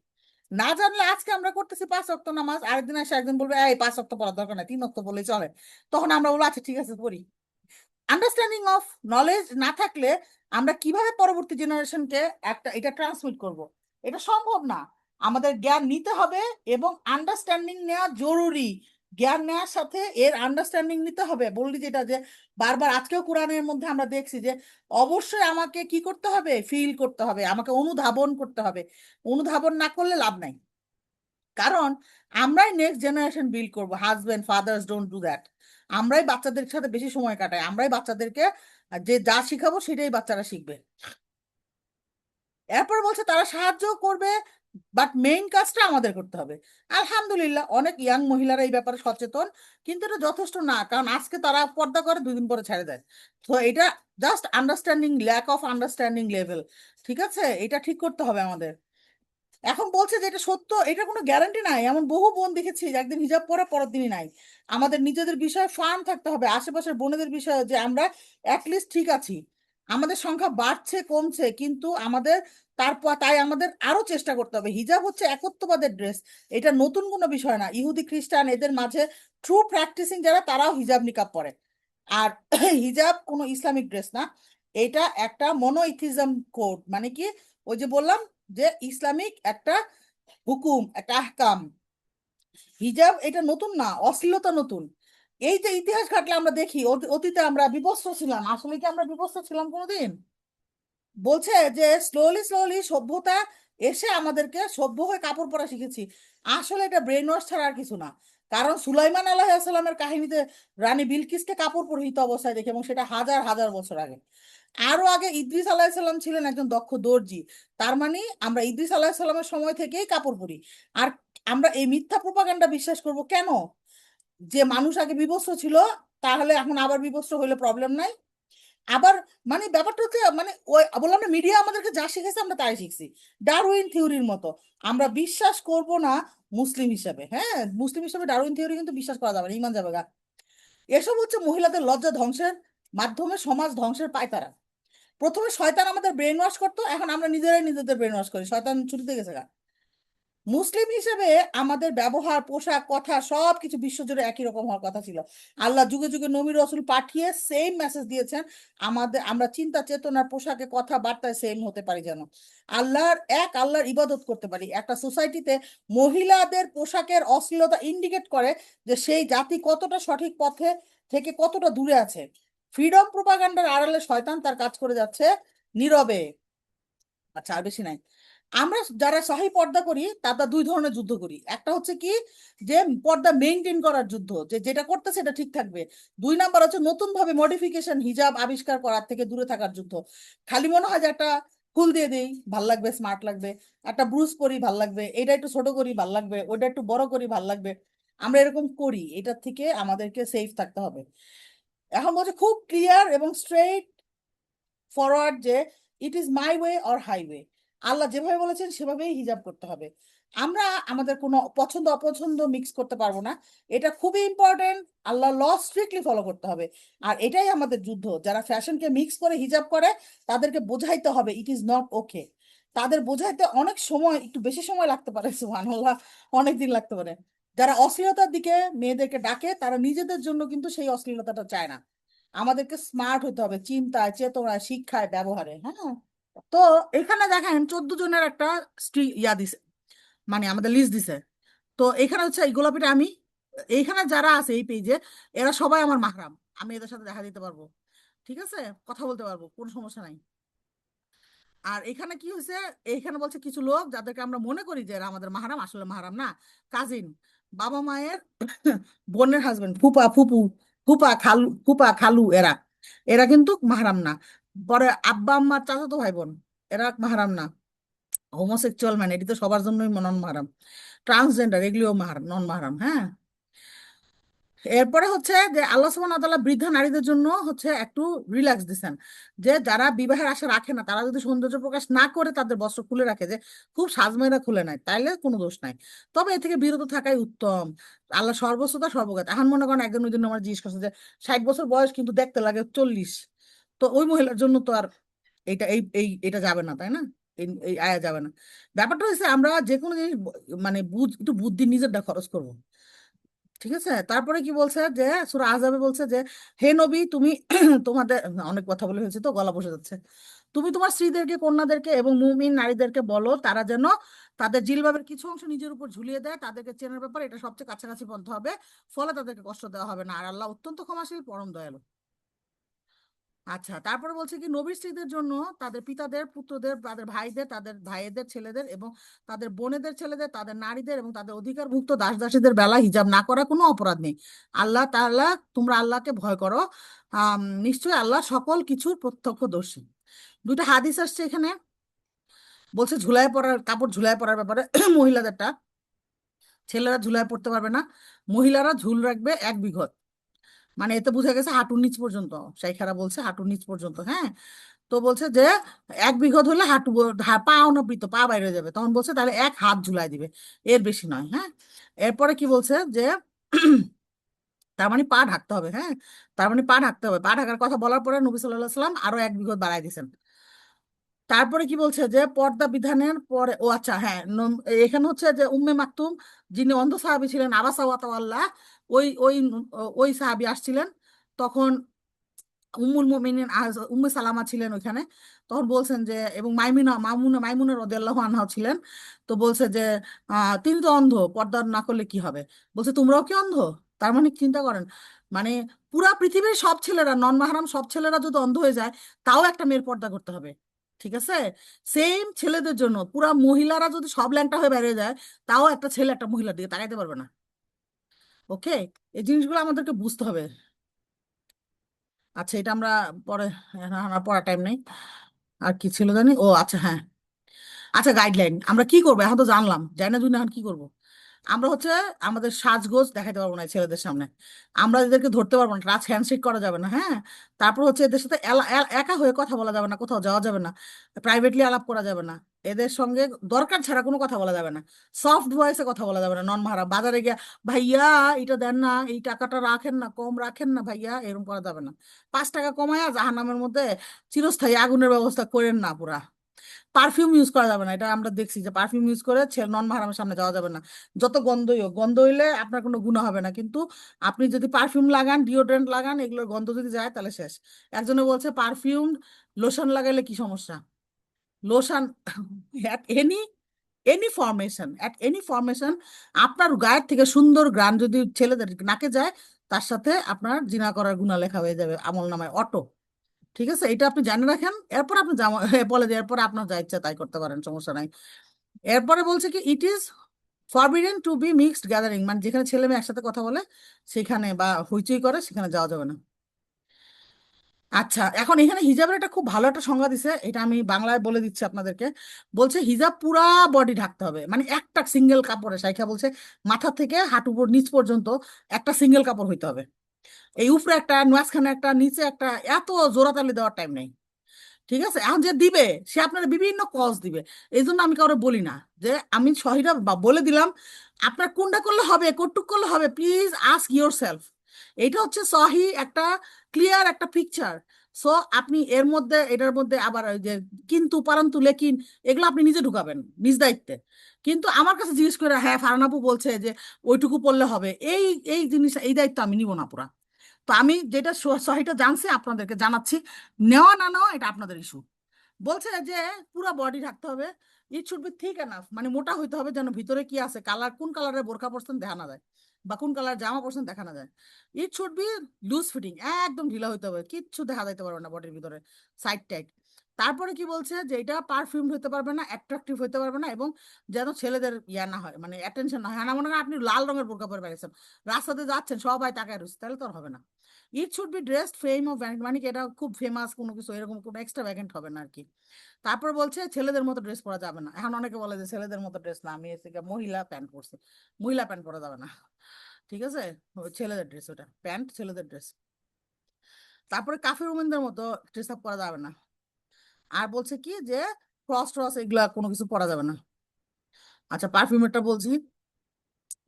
না জানলে আজকে আমরা করতেছি 5 ওয়াক্ত নামাজ, আরেকদিন এসে একজন বলবে এই 5 ওয়াক্ত পড়ার দরকার নাই, 3 ওয়াক্ত বলেই চলে। তখন আমরা বলবো আচ্ছা ঠিক আছে পড়ি। আন্ডারস্ট্যান্ডিং অফ নলেজ না থাকলে আমরা কিভাবে পরবর্তী জেনারেশনকে একটা এটা ট্রান্সমিট করব? এটা সম্ভব না। আমাদের জ্ঞান নিতে হবে এবং আন্ডারস্ট্যান্ডিং নেওয়া জরুরি। জ্ঞান নেওয়ার সাথে এর আন্ডারস্ট্যান্ডিং নিতে হবে, বললি যেটা যে বারবার আজকেও কোরআনের মধ্যে আমরা দেখছি যে অবশ্যই আমাকে কি করতে হবে, ফিল করতে হবে, আমাকে অনুধাবন করতে হবে। অনুধাবন না করলে লাভ নাই। কারণ আমরাই নেক্সট জেনারেশন বিল্ড করবো, husband father's don't do that. আমরাই বাচ্চাদের সাথে বেশি সময় কাটাই, আমরাই বাচ্চাদেরকে যে যা শিখাবো সেটাই বাচ্চারা শিখবে। এরপর বলছে তারা সাহায্য করবে, বাট মেইন কাজটা আমাদের করতে হবে। আলহামদুলিল্লাহ অনেক ইয়াং মহিলারা এই ব্যাপারে সচেতন, কিন্তু এটা যথেষ্ট না, কারণ আজকে তারা পর্দা করে 2 দিন পরে ছেড়ে দেয়। তো এটা just understanding, lack of understanding level. ঠিক আছে, এটা ঠিক করতে হবে আমাদের। এখন বলছে যে এটা সত্য, এটা কোনো গ্যারান্টি নাই। এমন বহু বোন দেখেছি যে একদিন হিজাব পরে পরের দিনই নাই। আমাদের নিজেদের বিষয়ে ফার্ম থাকতে হবে, আশেপাশের বোনেদের বিষয়ে যে আমরা অ্যাটলিস্ট ঠিক আছি। আমাদের সংখ্যা বাড়ছে কমছে, কিন্তু আমাদের তারপর তাই আমাদের আরো চেষ্টা করতে হবে। হিজাব হচ্ছে একত্ববাদের ড্রেস, এটা নতুন কোনো বিষয় না। ইহুদি খ্রিস্টান এদের মাঝে ট্রু প্র্যাকটিসিং যারা, তারাও হিজাব নিকাব পরে। আর হিজাব কোনো ইসলামিক ড্রেস না, এটা একটা মনোইথিজম কোড। মানে কি, ওই যে বললাম যে ইসলামিক একটা হুকুম, একটা আহকাম। হিজাব এটা নতুন না, অশ্লীলতা নতুন। এই যে ইতিহাস ঘাটলে আমরা দেখি অতীতে আমরা বিবস্ত্র ছিলাম। আসলে কি আমরা বিবস্ত্র ছিলাম কোনোদিন? বলছে যে স্লোলি স্লোলি সভ্যতা এসে আমাদেরকে সভ্য হয়ে কাপড় পরা শিখেছি। আসলে এটা ব্রেন ওয়াশ ছাড়া আর কিছু না। কারণ সুলাইমান আলাইহিস সালামের কাহিনীতে রানী বিলকিসকে কাপড় পরিহিত অবস্থায় দেখে, এবং সেটা হাজার হাজার বছর আগে। আরো আগে ইদ্রিস আলাইহিস সালাম ছিলেন একজন দক্ষ দর্জি। তার মানে আমরা ইদ্রিস আলাইহিস সালামের সময় থেকেই কাপড় পরি। আর আমরা এই মিথ্যা প্রোপাগান্ডা বিশ্বাস করব কেন, যে মানুষ আগে বিবস্ত্র ছিল, তাহলে এখন আবার বিবস্ত্র হইলে প্রবলেম নাই? আবার মানে ব্যাপারটা হচ্ছে, মানে ওই বললাম না, মিডিয়া আমাদেরকে যা শিখেছে আমরা তাই শিখছি, ডারউইন থিওরির মতো। আমরা বিশ্বাস করব না মুসলিম হিসাবে, হ্যাঁ মুসলিম হিসাবে ডারউইন থিওরি কিন্তু বিশ্বাস করা যাবে না, ইমান যাবে গা। এসব হচ্ছে মহিলাদের লজ্জা ধ্বংসের মাধ্যমে সমাজ ধ্বংসের পায়তারা। প্রথমে শয়তান আমাদের ব্রেন ওয়াশ করতো, এখন আমরা নিজেরাই নিজেদের ব্রেন ওয়াশ করি, শয়তান ছুটিতে গেছে গা। মুসলিম হিসেবে আমাদের ব্যবহার, পোশাক, কথা সবকিছু বিশ্বজুড়ে একই রকম হওয়ার কথা ছিল। আল্লাহ যুগে যুগে নবী রসুল পাঠিয়ে সেম মেসেজ দিয়েছেন। আমরা চিন্তা চেতনার, পোশাকে, কথা বার্তায় সেম হতে পারি, যেন আল্লাহর ইবাদত করতে পারি। একটা সোসাইটিতে মহিলাদের পোশাকের অশ্লীলতা ইন্ডিকেট করে যে সেই জাতি কতটা সঠিক পথে থেকে কতটা দূরে আছে। ফ্রিডম প্রোপাগান্ডার আড়ালে শয়তান তার কাজ করে যাচ্ছে নীরবে। আচ্ছা, আর বেশি নাই। আমরা যারা সহি পর্দা করি তারা দুই ধরনের যুদ্ধ করি। একটা হচ্ছে কি, যে পর্দা মেনটেন করার যুদ্ধ, যে যেটা করতে সেটা ঠিক থাকবে। দুই নাম্বার হচ্ছে নতুন ভাবে মডিফিকেশন হিজাব আবিষ্কার করার থেকে দূরে থাকার যুদ্ধ। খালি মনে হয় যে একটা ফুল দিয়ে দেই ভাল লাগবে, স্মার্ট লাগবে, একটা ব্রুজ করি ভাল লাগবে, এটা একটু ছোট করি ভাল লাগবে, ওটা একটু বড় করি ভাল লাগবে। আমরা এরকম করি, এটার থেকে আমাদেরকে সেফ থাকতে হবে। এখন বলছে খুব ক্লিয়ার এবং স্ট্রেইট ফরওয়ার্ড যে it is my way or highway. Allah যেভাবে বলেছেন সেভাবেই হিজাব করতে হবে। আমরা আমাদের কোনো পছন্দ অপছন্দ মিক্স করতে পারবো না, এটা খুবই ইম্পর্টেন্ট। আল্লাহ ল স্ট্রিক্টলি ফলো করতে হবে। আর এটাই আমাদের যুদ্ধ। যারা ফ্যাশনকে মিক্স করে হিজাব করে তাদেরকে বোঝাইতে হবে ইট ইজ নট ওকে। তাদের বোঝাইতে অনেক সময়, একটু বেশি সময় লাগতে পারে, সুবহানাল্লাহ, অনেক দিন লাগতে পারে। যারা অশ্লীলতার দিকে মেয়েদেরকে ডাকে তারা নিজেদের জন্য কিন্তু সেই অশ্লীলতাটা চায় না। আমাদেরকে স্মার্ট হতে হবে চিন্তায়, চেতনায়, শিক্ষায়, ব্যবহারে, হ্যাঁ। তো এখানে দেখেন 14 জনের একটা ইয়া দিছে, মানে আমাদের লিস্ট দিছে। তো এখানে হচ্ছে এই গোলাপিটা আমি, এইখানে যারা আছে এই পেজে, এরা সবাই আমার মাহরাম। আমি এদের সাথে দেখা দিতে পারবো, ঠিক আছে, কথা বলতে পারবো, কোনো সমস্যা নাই। আর এখানে কি হয়েছে, এইখানে বলছে কিছু লোক যাদেরকে আমরা মনে করি যে এরা আমাদের মাহারাম, আসলে মাহারাম না। কাজিন, বাবা মায়ের বোনের হাজবেন্ড, ফুপা ফুপু, ফুপা খালু, এরা এরা কিন্তু মাহারাম না। পরে আব্বা আম্মার চাচাতো ভাই বোন, এরা মাহারাম না। হোমোসেক্সুয়াল মানে এটি তো সবার জন্যই নন মাহারাম। ট্রান্সজেন্ডার এগুলিও মাহারাম, নন মাহারাম, হ্যাঁ। এরপরে হচ্ছে যে আল্লাহ সুবহানাহু ওয়া তাআলা বৃদ্ধা নারীদের জন্য হচ্ছে একটু রিল্যাক্স দিছেন, যে যারা বিবাহের আশা রাখে না তারা যদি সৌন্দর্য প্রকাশ না করে তাদের বস্ত্র খুলে রাখে, যে খুব সাজমেরা খুলে নেয়, তাইলে কোনো দোষ নাই। তবে এ থেকে বিরত থাকাই উত্তম। আল্লাহ সর্বশ্রোতা সর্বজ্ঞ। এখন মনে করেন একজন ওই জন্য আমার জিজ্ঞেস করছে যে 60 বছর বয়স কিন্তু দেখতে লাগে 40, তো ওই মহিলার জন্য তো আর এটা এই এই এটা যাবে না, তাই না? এই আয়া যাবে না। ব্যাপারটা হচ্ছে আমরা যে কোনো জিনিস মানে একটু বুদ্ধি নিজেরটা খরচ করবো, ঠিক আছে। তারপরে কি বলছে যে সূরা আহজাবে বলছে যে হে নবী তুমি তোমাদের, অনেক কথা বলে হয়েছে তো গলা বসে যাচ্ছে। তুমি তোমার স্ত্রীদেরকে, কন্যাদেরকে এবং মুমিন নারীদেরকে বলো তারা যেন তাদের জিলবাবের কিছু অংশ নিজের উপর ঝুলিয়ে দেয়, তাদেরকে চেনার ব্যাপারে এটা সবচেয়ে কাছাকাছি পন্থা হবে, ফলে তাদেরকে কষ্ট দেওয়া হবে না, আর আল্লাহ অত্যন্ত ক্ষমাশীল, পরম দয়ালু। আচ্ছা, তারপরে বলছে কি নবীর স্ত্রীদের জন্য তাদের পিতাদের, পুত্রদের, তাদের ভাইদের, তাদের ভাইয়েদের ছেলেদের এবং তাদের বোনেদের ছেলেদের, তাদের নারীদের এবং তাদের অধিকারভুক্ত দাস দাসীদের বেলা হিজাব না করা কোনো অপরাধ নেই। আল্লাহ তাআলা, তোমরা আল্লাহকে ভয় করো, নিশ্চয়ই আল্লাহ সকল কিছুর প্রত্যক্ষদর্শী। দুইটা হাদিস আসছে এখানে। বলছে ঝুলায় পড়ার, কাপড় ঝুলায় পড়ার ব্যাপারে মহিলাদেরটা, ছেলেরা ঝুলায় পড়তে পারবে না, মহিলারা ঝুল রাখবে 1 বিঘত। মানে এতে বোঝা গেছে হাঁটুর নিচ পর্যন্ত, শাইখারা বলছে হাঁটুর নিচ পর্যন্ত, হ্যাঁ। তো বলছে যে 1 বিঘত হলে পা অনবৃত, পা বাইরে হয়ে যাবে, তখন বলছে তাহলে 1 হাত ঝুলাই দিবে, এর বেশি নয়, হ্যাঁ। এরপরে কি বলছে যে তার মানে পা ঢাকতে হবে, হ্যাঁ। তার মানে পা ঢাকতে হবে, পা ঢাকার কথা বলার পরে নবী সাল্লাল্লাহু আলাইহি সাল্লাম আরো 1 বিঘত বাড়াই দিয়েছেন। তারপরে কি বলছে যে পর্দা বিধানের পরে, ও আচ্ছা হ্যাঁ, এখানে হচ্ছে যে উম্মে মাকতুম, যিনি অন্ধ সাহাবী ছিলেন, আবাসা ওয়াতাওয়াল্লাহ, ওই ওই ওই সাহাবী আসছিলেন তখন। উম্মুল মুমিনিন উম্মে সালামা ছিলেন ওইখানে। তখন বলছেন যে, এবং মাইমুনা রাদিয়াল্লাহু আনহা ছিলেন। তো বলছে যে তিনি তো অন্ধ, পর্দা না করলে কি হবে? বলছে তোমরাও কি অন্ধ? তার মানে চিন্তা করেন, মানে পুরা পৃথিবীর সব ছেলেরা, নন মাহরাম সব ছেলেরা যদি অন্ধ হয়ে যায়, তাও একটা মেয়ের পর্দা করতে হবে। ঠিক আছে? সেম ছেলেদের জন্য পুরা মহিলারা যদি সব ল্যাংটা হয়ে বেরিয়ে যায়, তাও একটা ছেলে একটা মহিলার দিকে তাকাইতে পারবে না। ওকে, এই জিনিসগুলো আমাদেরকে বুঝতে হবে। আচ্ছা, এটা আমরা পরে, আমার পড়ার টাইম নেই। আর কি ছিল জানি, ও আচ্ছা হ্যাঁ, আচ্ছা গাইডলাইন আমরা কি করবো এখন তো জানলাম, জানি না জুন এখন কি করবো। আমরা হচ্ছে আমাদের সাজগোজ দেখাতে পারবো না এই ছেলেদের সামনে, আমরা এদেরকে ধরতে পারবো না, টাচ হ্যান্ডশেক করা যাবে না, হ্যাঁ। তারপর হচ্ছে এদের সাথে একা হয়ে কথা বলা যাবে না, কোথাও যাওয়া যাবে না, প্রাইভেটলি আলাপ করা যাবে না, এদের সঙ্গে দরকার ছাড়া কোনো কথা বলা যাবে না, সফট ভয়েসে কথা বলা যাবে না, নন মাহারা বাজারে গিয়া ভাইয়া এটা দেন না, এই টাকাটা রাখেন না, কম রাখেন না ভাইয়া, এরকম করা যাবে না। 5 টাকা কমায়া জাহান্নামের মধ্যে চিরস্থায়ী আগুনের ব্যবস্থা করেন না পুরা। পারফিউম ইউজ করা যাবে না, এটা আমরা দেখছি যে পারফিউম ইউজ করে নন মাহরামের সামনে যাওয়া যাবে না। যত গন্ধই হোক, গন্ধ হইলে আপনার কোনো গুনাহ হবে না, কিন্তু আপনি যদি পারফিউম লাগান, ডিওড্রেন্ট লাগান, এগুলোর গন্ধ যদি যায় তাহলে শেষ। একজনে বলছে পারফিউম লোশন লাগাইলে কি সমস্যা? Lotion at any any formation, at any formation, আপনার গায়ের থেকে সুন্দর ঘ্রাণ যদি ছেলেদের নাকে যায়, তার সাথে আপনার জিনা করার গুনাহ লেখা হয়ে যাবে আমল নামায় অটো। ঠিক আছে, এটা আপনি জানে রাখেন, এরপর আপনি বলে দিয়ে এরপর আপনার যা ইচ্ছা তাই করতে পারেন, সমস্যা নাই। এরপরে বলছে কি, it is forbidden to be mixed gathering, মানে যেখানে ছেলে মেয়ে একসাথে কথা বলে সেখানে বা হইচই করে সেখানে যাওয়া যাবে না। আচ্ছা, এখন এখানে হিজাবের একটা খুব ভালো একটা সংজ্ঞা দিছে, এটা আমি বাংলায় বলে দিচ্ছি আপনাদেরকে। বলছে হিজাব পুরা বডি ঢাকতে হবে, মানে একটা সিঙ্গেল কাপড়ে, সাইখা বলছে মাথা থেকে হাঁটুর নিচ পর্যন্ত একটা সিঙ্গেল কাপড় হইতে হবে। এই উপরে একটা, মাঝখানে একটা, নিচে একটা, এত জোরাতালি দেওয়ার টাইম নেই। ঠিক আছে, এখন যে দিবে সে আপনার বিভিন্ন কজ দিবে। এই জন্য আমি কারো বলি না যে, আমি সহিটা বলে দিলাম, আপনার কোনটা করলে হবে, কটুক করলে হবে, প্লিজ আস্ক ইয়োর সেলফ। এইটা হচ্ছে সহি একটা ক্লিয়ার একটা পিকচার। সো আপনি এর মধ্যে, এটার মধ্যে আবার ওই যে কিন্তু পারন্তু লেকিন, এগুলো আপনি নিজে ঢুকাবেন নিজ দায়িত্বে। কিন্তু আমার কাছে জিজ্ঞেস করে হ্যাঁ ফারহান আপু বলছে যে ওইটুকু পড়লে হবে, এই এই জিনিস, এই দায়িত্ব আমি নিব না পুরা। তো আমি যেটা সহিটা জানছি আপনাদেরকে জানাচ্ছি, নেওয়া না নেওয়া এটা আপনাদের ইস্যু। বলছে যে পুরো বডি ঢাকতে হবে, ইট শুড বি থিক এনাফ, মানে মোটা হইতে হবে যেন ভিতরে কি আছে, কালার, কোন কালারের বোরকা পরছেন দেখা না যায়, বা কোন কালার জামা পরছেন দেখা না যায়। It should be loose fitting, একদম ঢিলা হইতে হবে, কিচ্ছু দেখা যাইতে পারবে না বডির ভিতরে, সাইড টাইট। তারপরে কি বলছে যে এটা পারফিউম হইতে পারবে না, অ্যাট্রাকটিভ হইতে পারবে না, এবং যেন ছেলেদের ইয়া না হয়, মানে অ্যাটেনশন না হয়, না মনে করেন আপনি লাল রঙের বোরকা পরে বেরিয়েছেন, রাস্তাতে যাচ্ছেন সবাই তাকায় রয়েছে, তাহলে তো আর হবে না। ইট should B dressed frame of, মানে কি এটা খুব ফেমাস কোনো কিছু, এরকম কোনো এক্সট্রা ভ্যাকেন্ট হবে না আর কি। তারপর বলছে ছেলেদের মতো ড্রেস পরা যাবে না, এখন অনেকে বলে যে ছেলেদের মতো ড্রেস না, আমি এসে গিয়ে মহিলা প্যান্ট পরছি, মহিলা প্যান্ট পরা যাবে না। ঠিক আছে, ওই ছেলেদের ড্রেস, ওটা প্যান্ট ছেলেদের ড্রেস। তারপরে কাফির উমেনদের মতো ড্রেস আপ করা যাবে না। আর বলছে কি যে ক্রস ট্রস এগুলা কোনো কিছু পরা যাবে না। আচ্ছা, পারফিউমেরটা বলছি,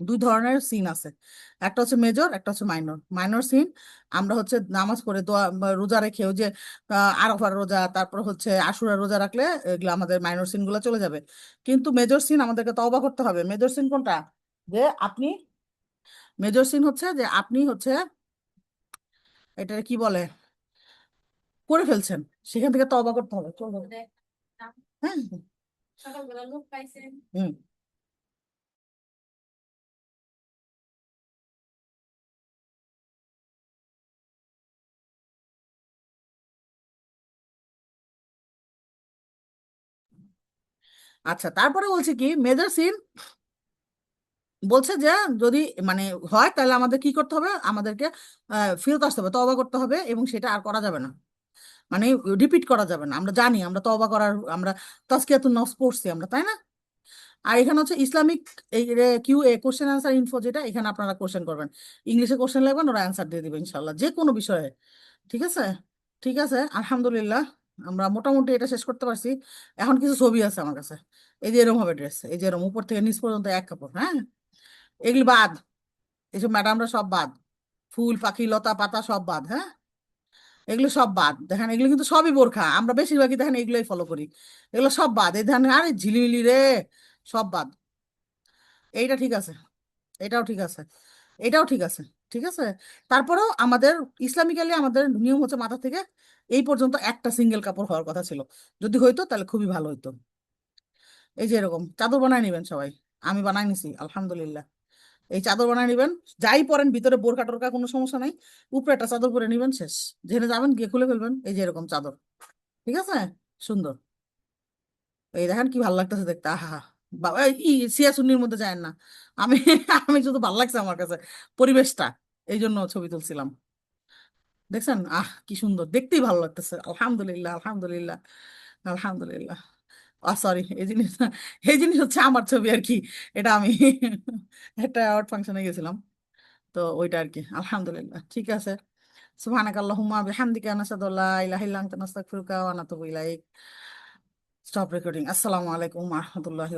দুই ধরনের সিন আছে, একটা হচ্ছে মেজর, একটা হচ্ছে মাইনর। মাইনর সিন আমরা হচ্ছে নামাজ পড়ে দোয়া বা রোজা রেখে, ওই যে আরাফার রোজা, তারপর হচ্ছে আশুরার রোজা রাখলে এগুলো আমাদের মাইনর সিন গুলো চলে যাবে। কিন্তু মেজর সিন আমাদেরকে তওবা করতে হবে। মেজর সিন কোনটা? যে আপনি, মেজর সিন হচ্ছে যে আপনি হচ্ছে এটা কি বলে, করে ফেলছেন, সেখান থেকে তওবা করতে হবে, চলবে। হ্যাঁ, হুম। আচ্ছা, তারপরে বলছে কি মেজর সিন, বলছে যে যদি মানে হয় তাহলে আমাদের কি করতে হবে, আমাদেরকে ফেরত আসতে হবে, তওবা করতে হবে, এবং সেটা আর করা যাবে না, মানে রিপিট করা যাবে না। আমরা জানি, আমরা তওবা করার, আমরা তাজকিয়াতুন নফস পড়ছি আমরা, তাই না? আর এখানে হচ্ছে ইসলামিক এই কিউ এ কোশ্চেন অ্যান্সার ইনফো, যেটা এখানে আপনারা কোশ্চেন করবেন, ইংলিশে কোশ্চেন লিখবেন, ওরা অ্যান্সার দিয়ে দিবে ইনশাল্লাহ যে কোনো বিষয়ে। ঠিক আছে, ঠিক আছে, আলহামদুলিল্লাহ আমরা মোটামুটি এটা শেষ করতে পারছি। এখন কিছু ছবি আছে আমার কাছে, এই যে এরকম হবে ড্রেস, এই যে এরকম উপর থেকে নিচ পর্যন্ত এক কাপড়, হ্যাঁ। এগুলি বাদ, এইসব ম্যাডামরা সব বাদ, ফুল পাখি লতা পাতা সব বাদ, হ্যাঁ। এগুলো সব বাদ দেখেন, এগুলো কিন্তু সবই বোরখা, আমরা বেশিরভাগই দেখেন এগুলোই ফলো করি। এগুলো সব বাদ, এই দেখেন আরে ঝিলিমিলি রে, সব বাদ। এইটা ঠিক আছে, এটাও ঠিক আছে, এটাও ঠিক আছে, ঠিক আছে। তারপরেও আমাদের ইসলামিক্যালি আমাদের নিয়ম হচ্ছে মাথা থেকে এই পর্যন্ত একটা সিঙ্গেল কাপড় হওয়ার কথা ছিল। যদি হইতো তাহলে খুবই ভালো হইতো। এই যে এরকম চাদর বানায় নিবেন সবাই, আমি বানাই নিছি আলহামদুলিল্লাহ। এই চাদর বানায় নিবেন, যাই পরেন ভিতরে বোরকা টোরকা কোনো সমস্যা নাই, উপরে একটা চাদর পরে নিবেন, শেষ। যেখানে যাবেন গিয়ে খুলে ফেলবেন, এই যে এরকম চাদর, ঠিক আছে, সুন্দর। এই দেখেন কি ভালো লাগতেছে দেখতে, আহা। বাবা সিয়া সুন্নির মধ্যে যায় না। আমি আমি শুধু ভালো লাগছে আমার কাছে পরিবেশটা, এই জন্য ছবি তুলছিলাম। দেখছেন কি সুন্দর, দেখতেই ভালো লাগতেছে, আলহামদুলিল্লাহ আলহামদুলিল্লাহ আলহামদুলিল্লাহ। সরি, এই জিনিস, এই জিনিস হচ্ছে আমার ছবি আর কি। এটা আমি একটা অ্যাওয়ার্ড ফাংশনে গেছিলাম, তো ওইটা আর কি। আলহামদুলিল্লাহ, ঠিক আছে। সুবহানাকাল্লাহুম্মা বিহামদিকা নাশহাদু আল্লা ইলাহা ইল্লা আনতা নাস্তাগফিরুকা ওয়া নাতুবু ইলাইক। Stop recording. আসসালামু আলাইকুম ওয়া রাহমাতুল্লাহি